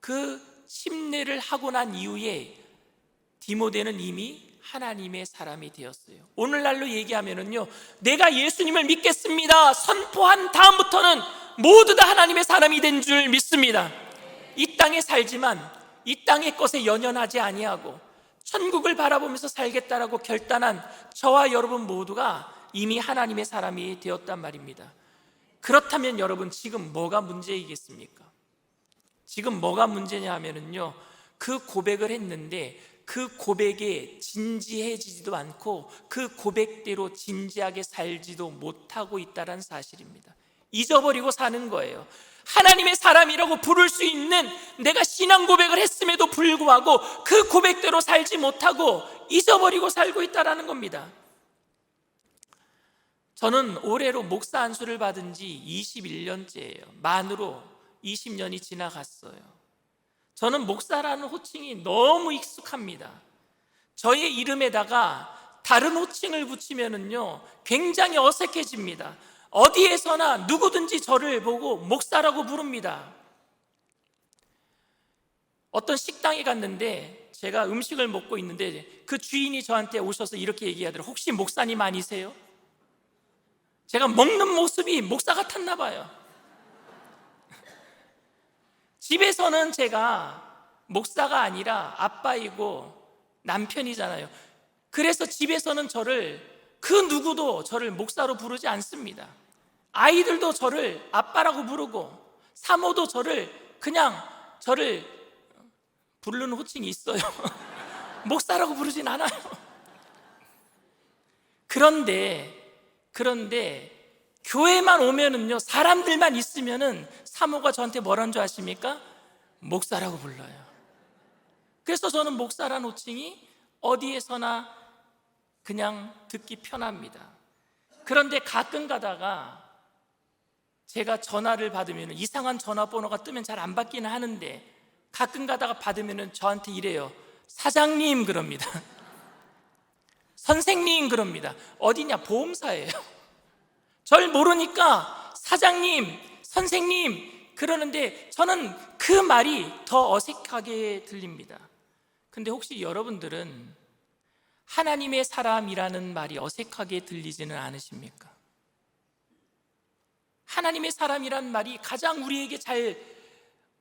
Speaker 2: 그 침례를 하고 난 이후에 디모데는 이미 하나님의 사람이 되었어요. 오늘날로 얘기하면은요, 내가 예수님을 믿겠습니다 선포한 다음부터는 모두 다 하나님의 사람이 된 줄 믿습니다. 이 땅에 살지만 이 땅의 것에 연연하지 아니하고 천국을 바라보면서 살겠다라고 결단한 저와 여러분 모두가 이미 하나님의 사람이 되었단 말입니다. 그렇다면 여러분, 지금 뭐가 문제이겠습니까? 지금 뭐가 문제냐 하면은요, 그 고백을 했는데 그 고백에 진지해지지도 않고 그 고백대로 진지하게 살지도 못하고 있다는 사실입니다. 잊어버리고 사는 거예요. 하나님의 사람이라고 부를 수 있는 내가 신앙 고백을 했음에도 불구하고 그 고백대로 살지 못하고 잊어버리고 살고 있다는 겁니다. 저는 올해로 목사 안수를 받은 지 21년째예요. 만으로 20년이 지나갔어요. 저는 목사라는 호칭이 너무 익숙합니다. 저의 이름에다가 다른 호칭을 붙이면은요, 굉장히 어색해집니다. 어디에서나 누구든지 저를 보고 목사라고 부릅니다. 어떤 식당에 갔는데 제가 음식을 먹고 있는데 그 주인이 저한테 오셔서 이렇게 얘기하더라고요. 혹시 목사님 아니세요? 제가 먹는 모습이 목사 같았나 봐요. 집에서는 제가 목사가 아니라 아빠이고 남편이잖아요. 그래서 집에서는 그 누구도 저를 목사로 부르지 않습니다. 아이들도 저를 아빠라고 부르고 사모도 그냥 저를 부르는 호칭이 있어요. 목사라고 부르진 않아요. 그런데 교회만 오면은요, 사람들만 있으면은 사모가 저한테 뭐라는 줄 아십니까? 목사라고 불러요. 그래서 저는 목사라는 호칭이 어디에서나 그냥 듣기 편합니다. 그런데 가끔 가다가 제가 전화를 받으면 이상한 전화번호가 뜨면 잘 안 받기는 하는데 가끔 가다가 받으면 저한테 이래요. 사장님 그럽니다. 선생님 그럽니다. 어디냐? 보험사예요. 절 모르니까 사장님, 선생님 그러는데 저는 그 말이 더 어색하게 들립니다. 근데 혹시 여러분들은 하나님의 사람이라는 말이 어색하게 들리지는 않으십니까? 하나님의 사람이라는 말이 가장 우리에게 잘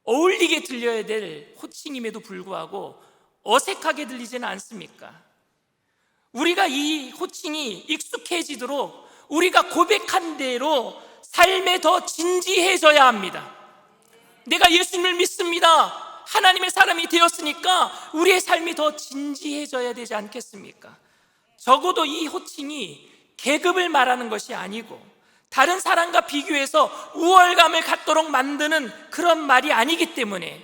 Speaker 2: 어울리게 들려야 될 호칭임에도 불구하고 어색하게 들리지는 않습니까? 우리가 이 호칭이 익숙해지도록 우리가 고백한 대로 삶에 더 진지해져야 합니다. 내가 예수님을 믿습니다. 하나님의 사람이 되었으니까 우리의 삶이 더 진지해져야 되지 않겠습니까? 적어도 이 호칭이 계급을 말하는 것이 아니고 다른 사람과 비교해서 우월감을 갖도록 만드는 그런 말이 아니기 때문에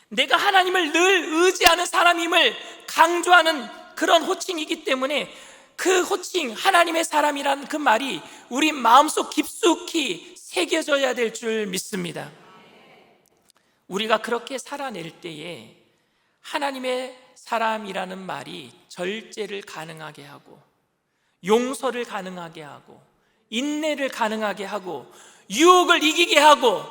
Speaker 2: 내가 하나님을 늘 의지하는 사람임을 강조하는 그런 호칭이기 때문에 그 호칭, 하나님의 사람이라는 그 말이 우리 마음속 깊숙이 새겨져야 될 줄 믿습니다. 우리가 그렇게 살아낼 때에 하나님의 사람이라는 말이 절제를 가능하게 하고 용서를 가능하게 하고 인내를 가능하게 하고 유혹을 이기게 하고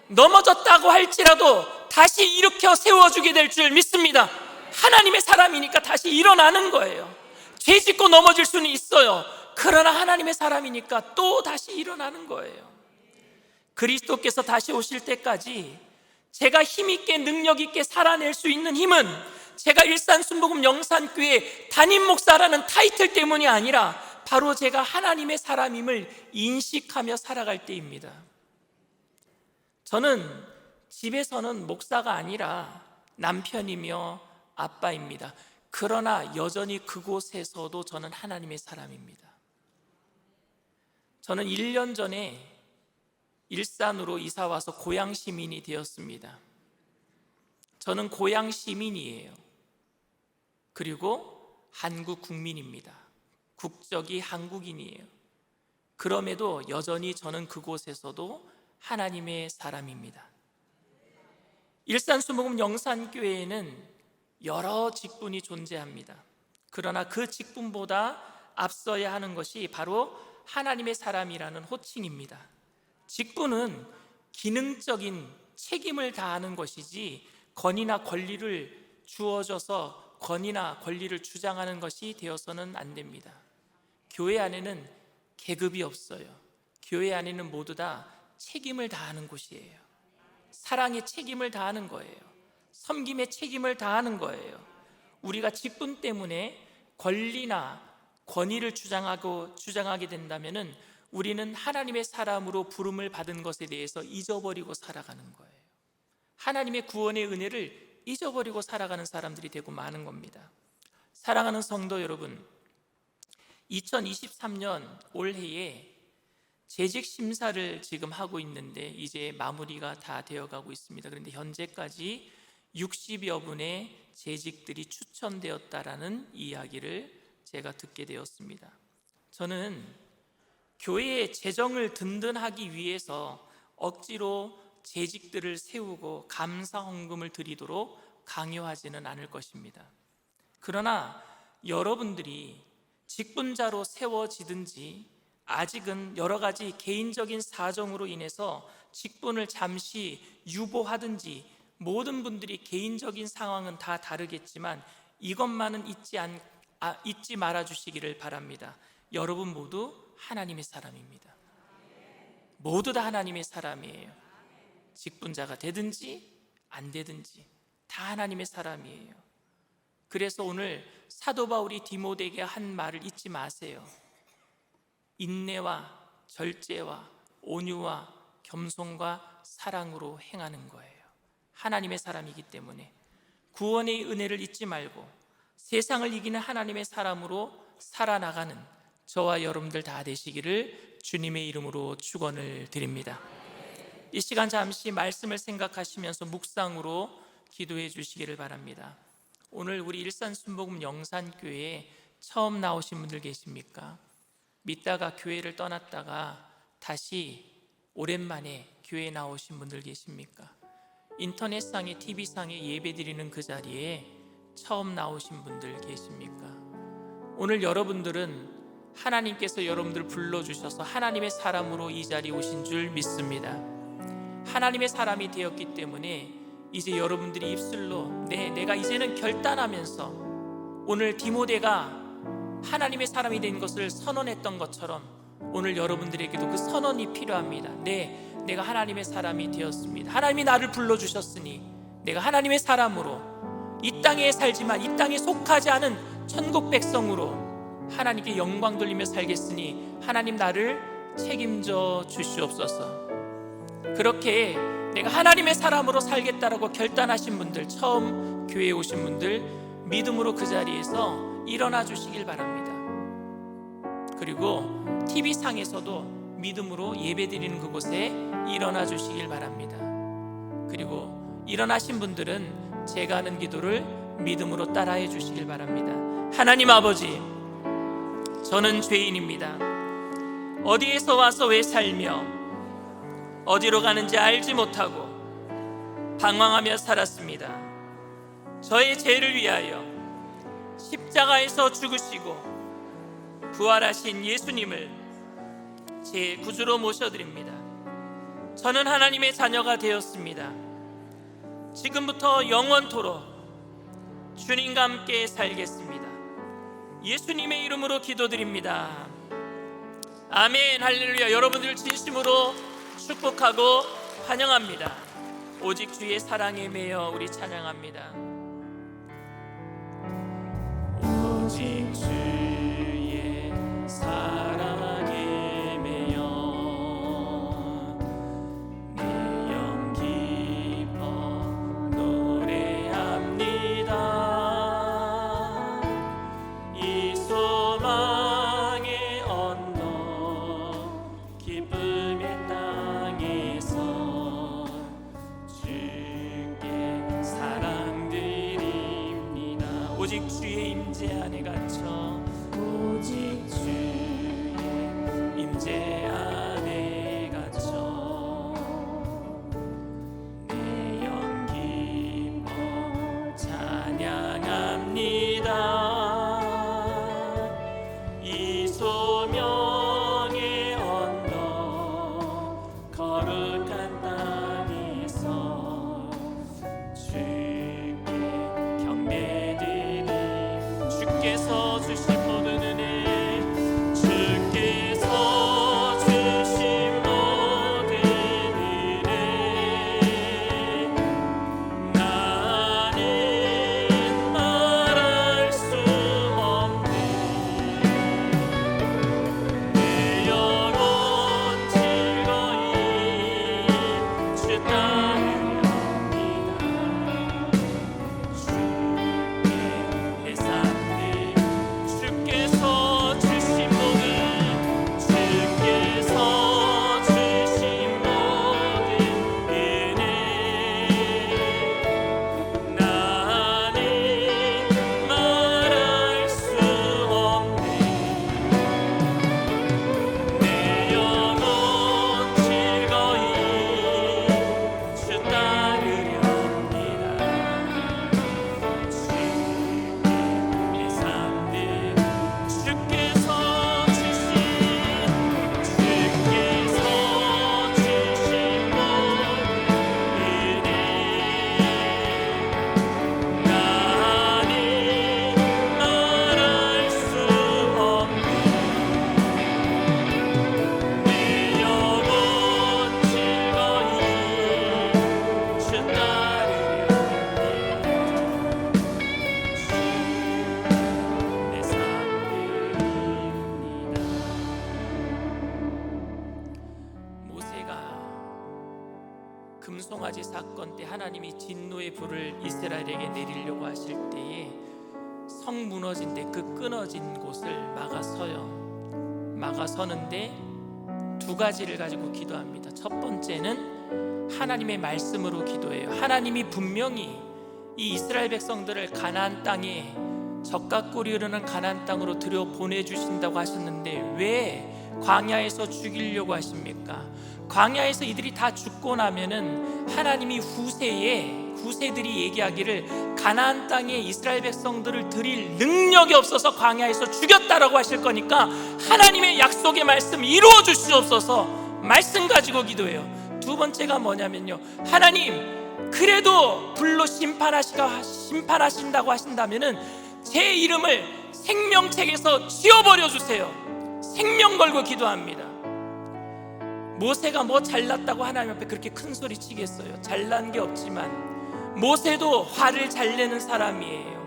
Speaker 2: 넘어졌다고 할지라도 다시 일으켜 세워주게 될 줄 믿습니다. 하나님의 사람이니까 다시 일어나는 거예요. 죄 짓고 넘어질 수는 있어요. 그러나 하나님의 사람이니까 또 다시 일어나는 거예요. 그리스도께서 다시 오실 때까지 제가 힘있게 능력있게 살아낼 수 있는 힘은 제가 일산순복음 영산교회 담임 목사라는 타이틀 때문이 아니라 바로 제가 하나님의 사람임을 인식하며 살아갈 때입니다. 저는 집에서는 목사가 아니라 남편이며 아빠입니다. 그러나 여전히 그곳에서도 저는 하나님의 사람입니다. 저는 1년 전에 일산으로 이사와서 고향 시민이 되었습니다. 저는 고향 시민이에요. 그리고 한국 국민입니다. 국적이 한국인이에요. 그럼에도 여전히 저는 그곳에서도 하나님의 사람입니다. 일산순복음 영산교회에는 여러 직분이 존재합니다. 그러나 그 직분보다 앞서야 하는 것이 바로 하나님의 사람이라는 호칭입니다. 직분은 기능적인 책임을 다하는 것이지 권위나 권리를 주어져서 권위나 권리를 주장하는 것이 되어서는 안 됩니다. 교회 안에는 계급이 없어요. 교회 안에는 모두 다 책임을 다하는 곳이에요. 사랑의 책임을 다하는 거예요. 섬김의 책임을 다하는 거예요. 우리가 직분 때문에 권리나 권위를 주장하게 된다면은 우리는 하나님의 사람으로 부름을 받은 것에 대해서 잊어버리고 살아가는 거예요. 하나님의 구원의 은혜를 잊어버리고 살아가는 사람들이 되고 마는 겁니다. 사랑하는 성도 여러분, 2023년 올해에 재직 심사를 지금 하고 있는데 이제 마무리가 다 되어가고 있습니다. 그런데 현재까지 60여 분의 재직들이 추천되었다라는 이야기를 제가 듣게 되었습니다. 저는 교회의 재정을 든든하기 위해서 억지로 재직들을 세우고 감사 헌금을 드리도록 강요하지는 않을 것입니다. 그러나 여러분들이 직분자로 세워지든지 아직은 여러 가지 개인적인 사정으로 인해서 직분을 잠시 유보하든지 모든 분들이 개인적인 상황은 다 다르겠지만 이것만은 잊지 말아 주시기를 바랍니다. 여러분 모두 하나님의 사람입니다. 모두 다 하나님의 사람이에요. 직분자가 되든지 안 되든지 다 하나님의 사람이에요. 그래서 오늘 사도 바울이 디모데에게 한 말을 잊지 마세요. 인내와 절제와 온유와 겸손과 사랑으로 행하는 거예요. 하나님의 사람이기 때문에 구원의 은혜를 잊지 말고 세상을 이기는 하나님의 사람으로 살아나가는 저와 여러분들 다 되시기를 주님의 이름으로 축원을 드립니다. 이 시간 잠시 말씀을 생각하시면서 묵상으로 기도해 주시기를 바랍니다. 오늘 우리 일산순복음 영산교회에 처음 나오신 분들 계십니까? 믿다가 교회를 떠났다가 다시 오랜만에 교회에 나오신 분들 계십니까? 인터넷상에 TV상에 예배드리는 그 자리에 처음 나오신 분들 계십니까? 오늘 여러분들은 하나님께서 여러분들을 불러주셔서 하나님의 사람으로 이 자리에 오신 줄 믿습니다. 하나님의 사람이 되었기 때문에 이제 여러분들이 입술로 내가 이제는 결단하면서 오늘 디모데가 하나님의 사람이 된 것을 선언했던 것처럼 오늘 여러분들에게도 그 선언이 필요합니다. 내가 하나님의 사람이 되었습니다. 하나님이 나를 불러주셨으니 내가 하나님의 사람으로 이 땅에 살지만 이 땅에 속하지 않은 천국 백성으로 하나님께 영광 돌리며 살겠으니 하나님 나를 책임져 주시옵소서. 그렇게 내가 하나님의 사람으로 살겠다라고 결단하신 분들, 처음 교회에 오신 분들 믿음으로 그 자리에서 일어나 주시길 바랍니다. 그리고 TV상에서도 믿음으로 예배드리는 그곳에 일어나 주시길 바랍니다. 그리고 일어나신 분들은 제가 하는 기도를 믿음으로 따라해 주시길 바랍니다. 하나님 아버지, 저는 죄인입니다. 어디에서 와서 왜 살며 어디로 가는지 알지 못하고 방황하며 살았습니다. 저의 죄를 위하여 십자가에서 죽으시고 부활하신 예수님을 제 구주로 모셔드립니다. 저는 하나님의 자녀가 되었습니다. 지금부터 영원토록 주님과 함께 살겠습니다. 예수님의 이름으로 기도드립니다. 아멘. 할렐루야. 여러분들 진심으로 축복하고 환영합니다. 오직 주의 사랑에 매여 우리 찬양합니다. 오직 주의 사랑에 매여 내 영 기뻐 노래합니다. 이 소망의 언덕 기쁨의 땅에서 주께 사랑드립니다. 오직 주의 임재 안에 갇혀 오직 주의 임재 안에 갇혀 내 영 기뻐 찬양합니다. 이 소명의 언덕 거룩한 땅에서 주께 경배드림. 주께서 주신 모든 은혜, 주께서 주신 모든 은혜, 나는 말할 수 없네. 내 영혼 즐거이 주 따르렵니다. 주께 내 삶들 주께서 주신 모든 주께서 주신 모든 은혜, 나는 말할 수 없네. 내 영혼 즐거이 주 따르렵니다. 주께 내 삶들 주께서 주신 모든 은혜, 나는 말할 수 없네. 내 영혼 즐거이 주 따르렵니다. 내 삶입니다. 모세가 금송아지 사건 때 하나님이 진노의 불을 이스라엘에게 내리려고 하실 때에 성 무너진 데 그 끊어진 곳을 막아서는데 두 가지를 가지고 기도합니다. 첫 번째는 하나님의 말씀으로 기도해요. 하나님이 분명히 이 이스라엘 백성들을 가나안 땅에 젖과 꿀이 흐르는 가나안 땅으로 들여 보내주신다고 하셨는데 왜 광야에서 죽이려고 하십니까? 광야에서 이들이 다 죽고 나면은 하나님이 후세들이 얘기하기를 가나안 땅에 이스라엘 백성들을 드릴 능력이 없어서 광야에서 죽였다라고 하실 거니까 하나님의 약속의 말씀 이루어 주시옵소서 말씀 가지고 기도해요. 두 번째가 뭐냐면요, 하나님 그래도 불로 심판하신다고 하신다면은 제 이름을 생명책에서 지워버려 주세요. 생명 걸고 기도합니다. 모세가 뭐 잘났다고 하나님 앞에 그렇게 큰 소리 치겠어요? 잘난 게 없지만 모세도 화를 잘 내는 사람이에요.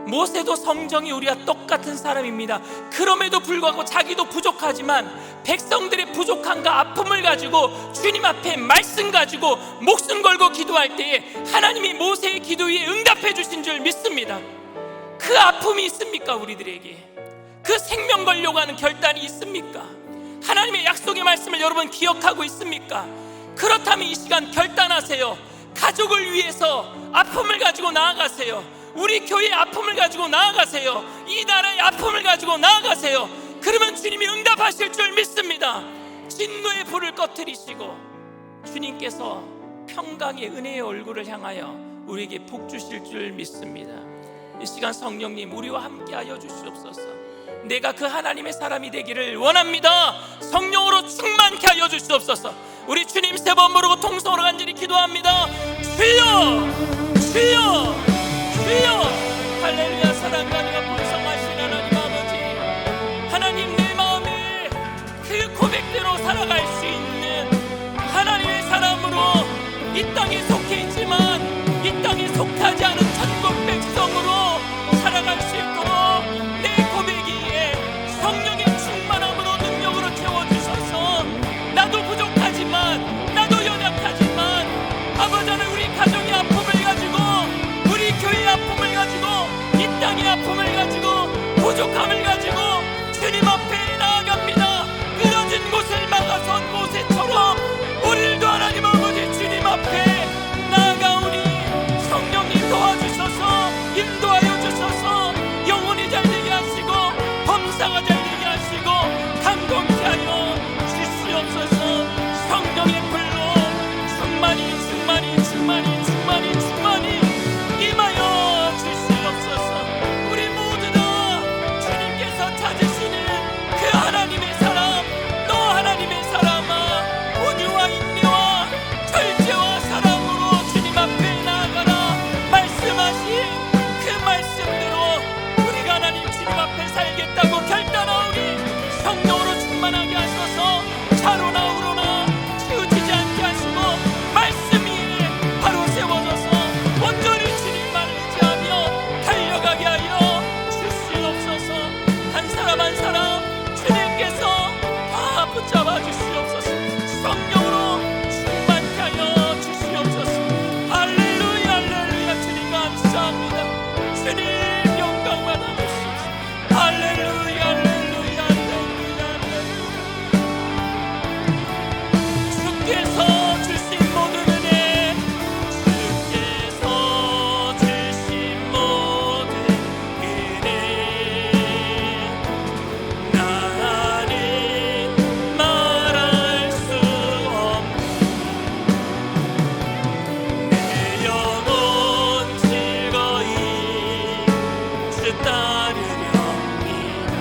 Speaker 2: 모세도 성정이 우리와 똑같은 사람입니다. 그럼에도 불구하고 자기도 부족하지만 백성들의 부족함과 아픔을 가지고 주님 앞에 말씀 가지고 목숨 걸고 기도할 때에 하나님이 모세의 기도에 응답해 주신 줄 믿습니다. 그 아픔이 있습니까? 우리들에게 그 생명 걸려고 하는 결단이 있습니까? 하나님의 약속의 말씀을 여러분 기억하고 있습니까? 그렇다면 이 시간 결단하세요. 가족을 위해서 아픔을 가지고 나아가세요. 우리 교회의 아픔을 가지고 나아가세요. 이 나라의 아픔을 가지고 나아가세요. 그러면 주님이 응답하실 줄 믿습니다. 진노의 불을 꺼뜨리시고 주님께서 평강의 은혜의 얼굴을 향하여 우리에게 복 주실 줄 믿습니다. 이 시간 성령님 우리와 함께하여 주시옵소서. 내가 그 하나님의 사람이 되기를 원합니다. 성령으로 충만케 하여 주시옵소서. 우리 주님 세 번 부르고 통성으로 간절히 기도합니다. 주여, 주여, 주여. 이 땅에 속해 있지만 이 땅에 속하지 않은 천국 백성으로 살아갈 수 있도록 내 고백이에 성령의 충만함으로 능력으로 채워주셔서 나도 부족하지만 나도 연약하지만 아버지 하나님 우리 가정의 아픔을 가지고 우리 교회의 아픔을 가지고 이 땅의 아픔을 가지고 부족함을 가지고 주님 앞에 나아갑니다. 끊어진 곳을 막아선 모세처럼 오늘도 하나님 아버지 주님 앞에 나아가오니 성령님 도와주셔서 인도하여 주셔서 영혼이 잘되게 하시고 범사가 잘되게 하시고 감동케 하여 주시옵소서. 성령의 불로 충만히 임하여 주시옵소서. 우리 모두 다 주님께서 찾으시는 그 하나님의 사람, 너 하나님의 사람아, 온유와 인내와 절제와 사랑으로 주님 앞에 나아가라 말씀하신 그 말씀대로 우리가 하나님 주님 앞에 살겠다고 결단하오니 성령으로 충만하게 하셔서 차로나 우로나 치우치지 않게 하시고 말씀 위에 바로 세워져서 온전히 주님만을 의지하며 달려가게 하여 주시옵소서. 한 사람 한 사람 주님께서 다 붙잡아 주시옵소서. 성령으로 충만케 하여 주시옵소서. 할렐루야 할렐루야. 주님 감사합니다. 주님 영광 받아 주시옵소서. 할렐루야 할렐루야 할렐루야 할렐루야. 주께서 주신 모든 은혜, 주께서 주신 모든 은혜, 나는 말할 수 없는 내 영혼 즐거이 주 따르렵니다.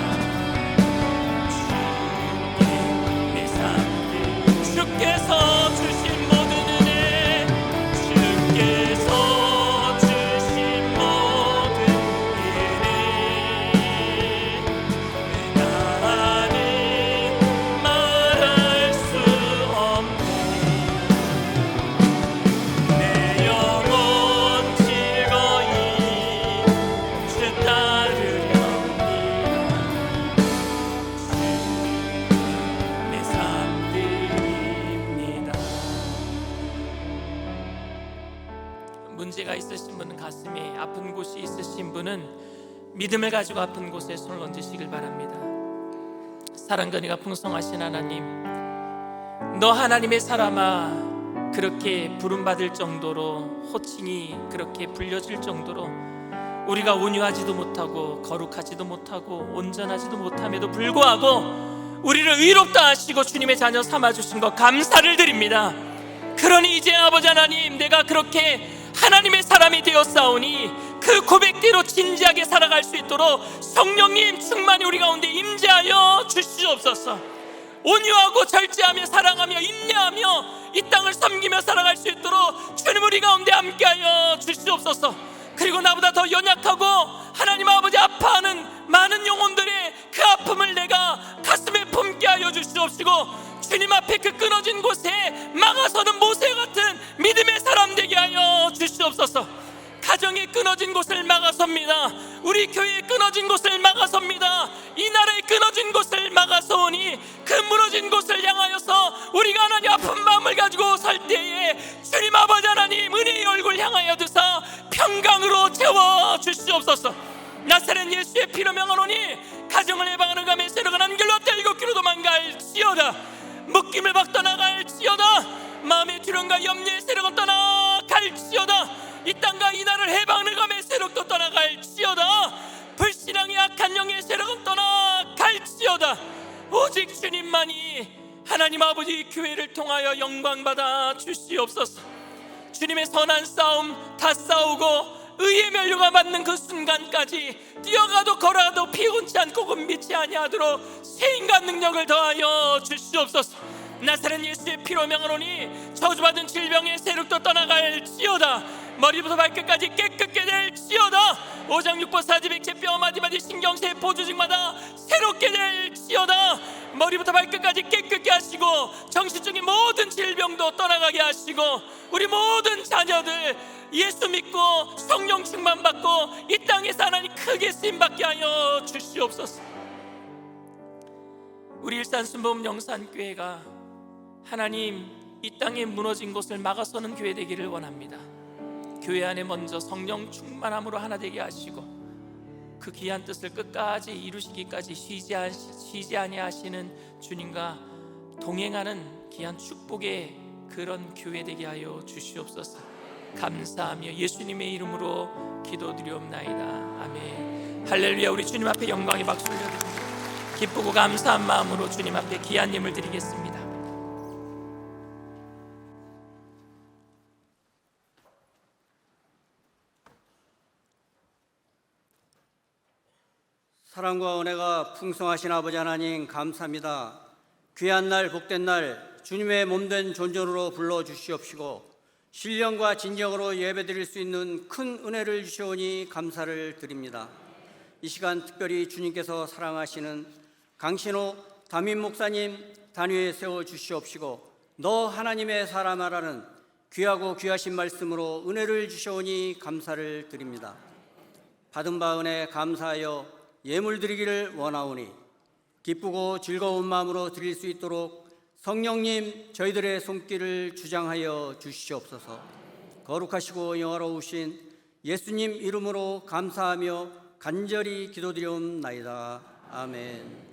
Speaker 2: 주께 내 삶을 주께서 주신 모든 은혜, 주께서 주신 모든 은혜, 나는 말할 수 없네. 내 영혼 즐거이 주 따르렵니다. 내 삶 드립니다. 문제가 있으신 분은, 가슴에 아픈 곳이 있으신 분은 믿음을 가지고 아픈 곳에 손을 얹으시길 바랍니다. 사랑과 은혜가 풍성하신 하나님, 너 하나님의 사람아, 그렇게 부름받을 정도로 호칭이 그렇게 불려질 정도로 우리가 온유하지도 못하고 거룩하지도 못하고 온전하지도 못함에도 불구하고 우리를 의롭다 하시고 주님의 자녀 삼아주신 것 감사를 드립니다. 그러니 이제 아버지 하나님, 내가 그렇게 하나님의 사람이 되었사오니 그 고백대로 진지하게 살아갈 수 있도록 성령님 충만히 우리 가운데 임재하여 주시옵소서. 온유하고 절제하며 사랑하며 인내하며 이 땅을 섬기며 살아갈 수 있도록 주님 우리 가운데 함께하여 주시옵소서. 그리고 나보다 더 연약하고 하나님 아버지 아파하는 많은 영혼들의 그 아픔을 내가 가슴에 품게 하여 주시옵시고 주님 앞에 그 끊어진 곳에 막아서는 모세 같은 믿음의 사람 되게 하여 주시옵소서. 가정에 끊어진 곳을 막아섭니다. 우리 교회에 끊어진 곳을 막아섭니다. 이 나라에 끊어진 곳을 막아서오니 그 무너진 곳을 향하여서 우리가 하나님 아픈 마음을 가지고 설 때에 주님 아버지 하나님 은혜의 얼굴 향하여 드사 평강으로 채워 주시옵소서. 나사렛 예수의 피로 명하노니 가정을 해방하는 감에 새로운 안길로 떼일곱 길로 도망갈지어다. 묶임을 박 떠나갈지어다. 마음의 두려움과 염려의 세력을 떠나갈지어다. 이 땅과 이 나라를 해방하는 감의 세력도 떠나갈지어다. 불신앙의 악한 영의 세력은 떠나갈지어다. 오직 주님만이 하나님 아버지 교회를 통하여 영광받아 주시옵소서. 주님의 선한 싸움 다 싸우고 의의 면류가 받는 그 순간까지 뛰어가도 걸어가도 피곤치 않고 곤비치 아니하도록 세인간 능력을 더하여 주시옵소서. 나사렛 예수의 피로 명하노니 저주받은 질병의 세력도 떠나갈지어다. 머리부터 발끝까지 깨끗게 될지어다. 오장 육보 사지 백체 뼈 마디마디 신경세 보조직마다 새롭게 될지어다. 머리부터 발끝까지 깨끗게 하시고 정신적인 모든 질병도 떠나가게 하시고 우리 모든 자녀들 예수 믿고 성령 충만 받고 이 땅에서 하나님 크게 쓰임받게 하여 주시옵소서. 우리 일산순복음 영산교회가 하나님 이 땅에 무너진 곳을 막아서는 교회 되기를 원합니다. 교회 안에 먼저 성령 충만함으로 하나 되게 하시고 그 귀한 뜻을 끝까지 이루시기까지 쉬지 아니하시는 주님과 동행하는 귀한 축복의 그런 교회 되게 하여 주시옵소서. 감사하며 예수님의 이름으로 기도드리옵나이다. 아멘. 할렐루야. 우리 주님 앞에 영광의 박수를 드립니다. 기쁘고 감사한 마음으로 주님 앞에 귀한 예물 드리겠습니다.
Speaker 5: 사랑과 은혜가 풍성하신 아버지 하나님 감사합니다. 귀한 날 복된 날 주님의 몸된 존전으로 불러주시옵시고 신령과 진정으로 예배드릴 수 있는 큰 은혜를 주시오니 감사를 드립니다. 이 시간 특별히 주님께서 사랑하시는 강신호 담임 목사님 단위에 세워주시옵시고 너 하나님의 사람아라는 귀하고 귀하신 말씀으로 은혜를 주시오니 감사를 드립니다. 받은 바 은혜 감사하여 예물 드리기를 원하오니 기쁘고 즐거운 마음으로 드릴 수 있도록 성령님 저희들의 손길을 주장하여 주시옵소서. 거룩하시고 영화로우신 예수님 이름으로 감사하며 간절히 기도드리옵나이다. 아멘.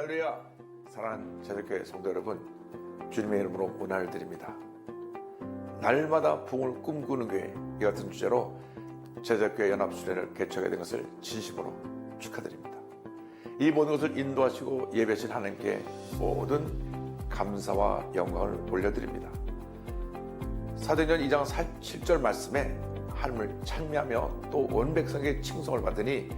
Speaker 6: 할렐루야. 사랑하는 제자교회 성도 여러분, 주님의 이름으로 문안을 드립니다. 날마다 부흥을 꿈꾸는 교회, 이 같은 주제로 제자교회 연합수련회를 개척하게 된 것을 진심으로 축하드립니다. 이 모든 것을 인도하시고 예배하신 하나님께 모든 감사와 영광을 올려드립니다. 사도행전 2장 7절 말씀에 하나님을 찬미하며 또 온 백성에게 칭송을 받으니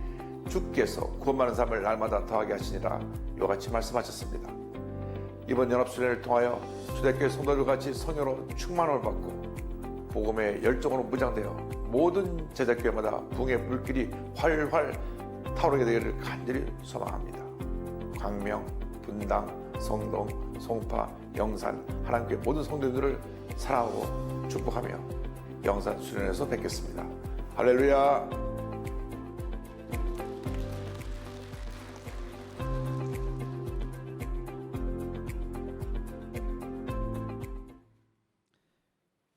Speaker 6: 주께서 구원받는 삶을 날마다 더하게 하시니라, 이와 같이 말씀하셨습니다. 이번 연합수련회를 통하여 초대교회 성도들 같이 성령으로 충만함을 받고 복음의 열정으로 무장되어 모든 제자교회마다 붕의 불길이 활활 타오르게 되기를 간절히 소망합니다. 광명, 분당, 성동, 송파, 영산, 하나님께 모든 성도들을 사랑하고 축복하며 영산 수련회에서 뵙겠습니다. 할렐루야.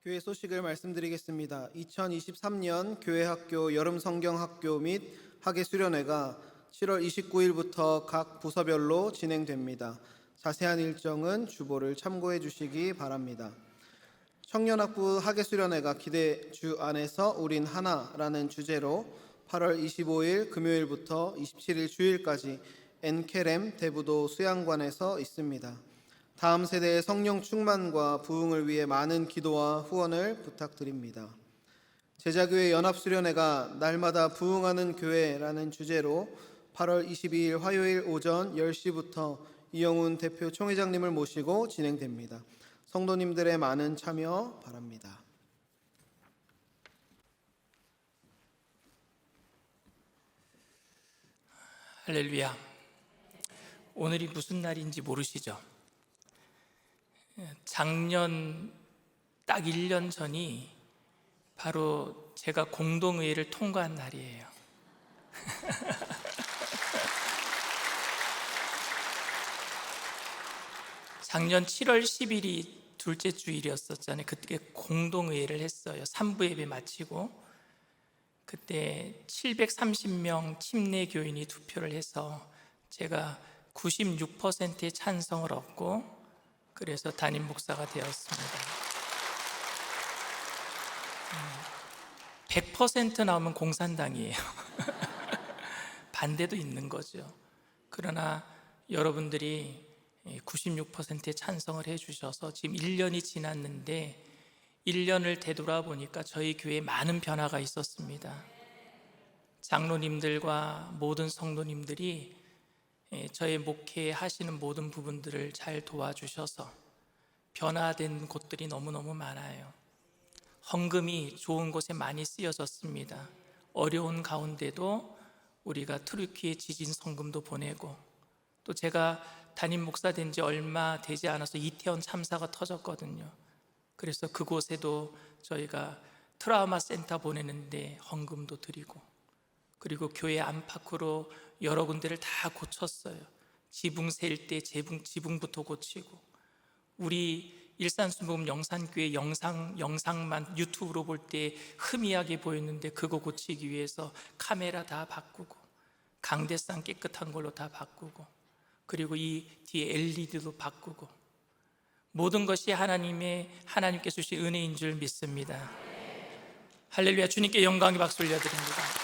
Speaker 3: 교회 소식을 말씀드리겠습니다. 2023년 교회학교 여름성경학교 및 학예수련회가 7월 29일부터 각 부서별로 진행됩니다. 자세한 일정은 주보를 참고해 주시기 바랍니다. 청년학부 학예수련회가 기대주 안에서 우린 하나라는 주제로 8월 25일 금요일부터 27일 주일까지 엔케렘 대부도 수양관에서 있습니다. 다음 세대의 성령 충만과 부흥을 위해 많은 기도와 후원을 부탁드립니다. 제자교회 연합수련회가 날마다 부흥하는 교회라는 주제로 8월 22일 화요일 오전 10시부터 이영훈 대표 총회장님을 모시고 진행됩니다. 성도님들의 많은 참여 바랍니다.
Speaker 2: 할렐루야. 오늘이 무슨 날인지 모르시죠? 작년 딱 1년 전이 바로 제가 공동의회를 통과한 날이에요. 작년 7월 10일이 둘째 주일이었었잖아요. 그때 공동의회를 했어요. 3부 예배 마치고 그때 730명 침례 교인이 투표를 해서 제가 96%의 찬성을 얻고 그래서 담임 목사가 되었습니다. 100% 나오면 공산당이에요. 반대도 있는 거죠. 그러나 여러분들이 96%의 찬성을 해주셔서 지금 1년이 지났는데 1년을 되돌아보니까 저희 교회에 많은 변화가 있었습니다. 장로님들과 모든 성도님들이 저의 목회하시는 모든 부분들을 잘 도와주셔서 변화된 곳들이 너무너무 많아요. 헌금이 좋은 곳에 많이 쓰여졌습니다. 어려운 가운데도 우리가 트루키에 지진 성금도 보내고 또 제가 담임 목사 된 지 얼마 되지 않아서 이태원 참사가 터졌거든요. 그래서 그곳에도 저희가 트라우마 센터 보내는데 헌금도 드리고 그리고 교회 안팎으로 여러 군데를 다 고쳤어요. 지붕 세일 때 지붕부터 고치고 우리 일산순복음 영산교회 영상만 유튜브로 볼 때 흐미하게 보였는데 그거 고치기 위해서 카메라 다 바꾸고 강대상 깨끗한 걸로 다 바꾸고 그리고 이 뒤에 LED도 바꾸고 모든 것이 하나님께서 주신 은혜인 줄 믿습니다. 할렐루야. 주님께 영광의 박수 올려드립니다.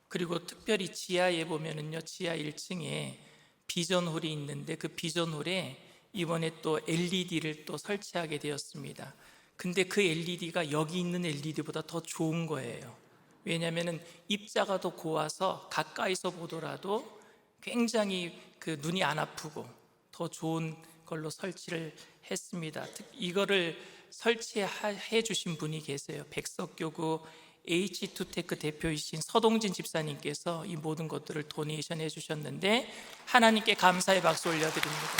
Speaker 2: 그리고 특별히 지하에 보면은요, 지하 1층에 비전홀이 있는데 그 비전홀에 이번에 또 LED를 또 설치하게 되었습니다. 근데 그 LED가 여기 있는 LED보다 더 좋은 거예요. 왜냐하면 입자가 더 고와서 가까이서 보더라도 굉장히 그 눈이 안 아프고 더 좋은 걸로 설치를 했습니다. 이거를 설치해 주신 분이 계세요. 백석교구 H2테크 대표이신 서동진 집사님께서 이 모든 것들을 도네이션 해주셨는데 하나님께 감사의 박수 올려드립니다.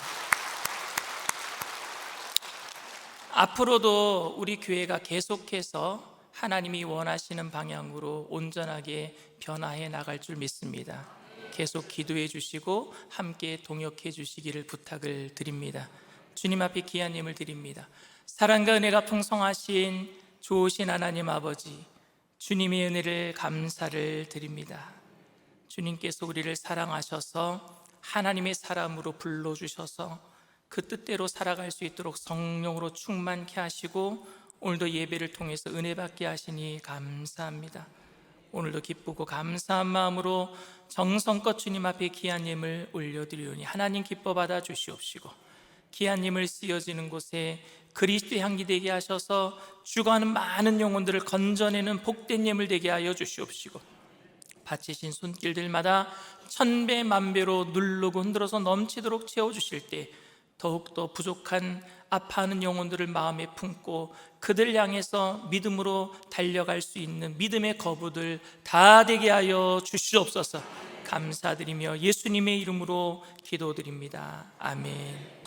Speaker 2: 앞으로도 우리 교회가 계속해서 하나님이 원하시는 방향으로 온전하게 변화해 나갈 줄 믿습니다. 계속 기도해 주시고 함께 동역해 주시기를 부탁을 드립니다. 주님 앞에 귀한 예물 드립니다. 사랑과 은혜가 풍성하신 좋으신 하나님 아버지, 주님의 은혜를 감사를 드립니다. 주님께서 우리를 사랑하셔서 하나님의 사람으로 불러주셔서 그 뜻대로 살아갈 수 있도록 성령으로 충만케 하시고 오늘도 예배를 통해서 은혜 받게 하시니 감사합니다. 오늘도 기쁘고 감사한 마음으로 정성껏 주님 앞에 귀한 예물 올려드리오니 하나님 기뻐 받아 주시옵시고 귀한 예물 쓰여지는 곳에 그리스도의 향기 되게 하셔서 죽어가는 많은 영혼들을 건져내는 복된 예물 되게 하여 주시옵시고 바치신 손길들마다 천배 만배로 누르고 흔들어서 넘치도록 채워주실 때 더욱더 부족한 아파하는 영혼들을 마음에 품고 그들 향해서 믿음으로 달려갈 수 있는 믿음의 거부들 다 되게 하여 주시옵소서. 감사드리며 예수님의 이름으로 기도드립니다. 아멘.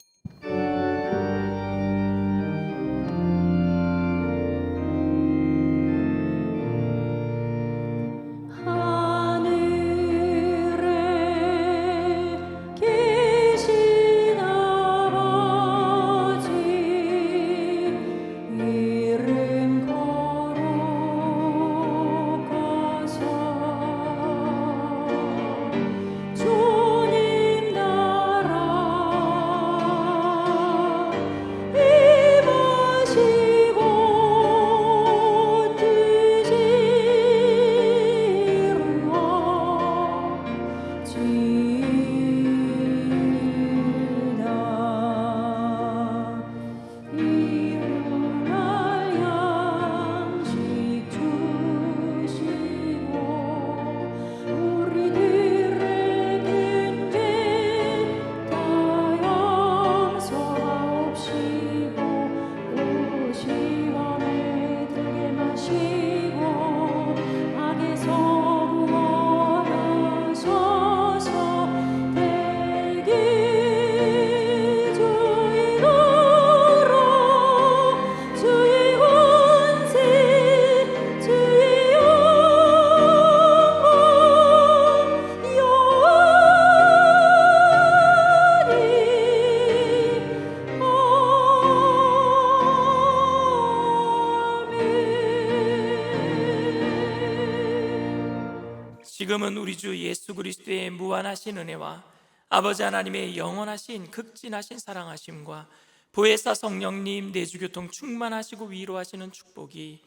Speaker 2: 지금은 우리 주 예수 그리스도의 무한하신 은혜와 아버지 하나님의 영원하신 극진하신 사랑하심과 보혜사 성령님 내주교통 충만하시고 위로하시는 축복이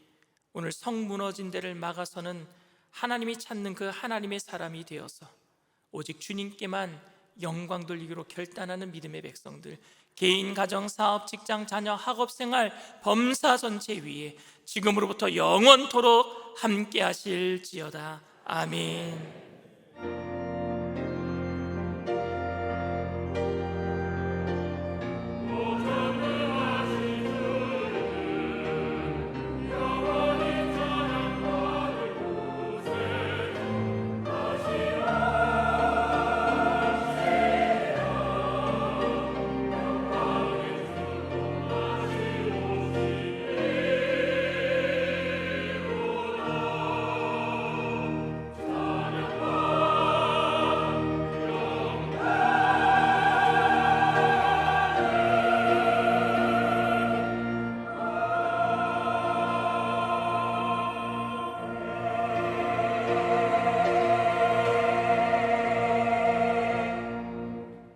Speaker 2: 오늘 성 무너진 데를 막아서는 하나님이 찾는 그 하나님의 사람이 되어서 오직 주님께만 영광 돌리기로 결단하는 믿음의 백성들, 개인, 가정, 사업, 직장, 자녀, 학업생활, 범사 전체 위에 지금으로부터 영원토록 함께 하실지어다. 아멘.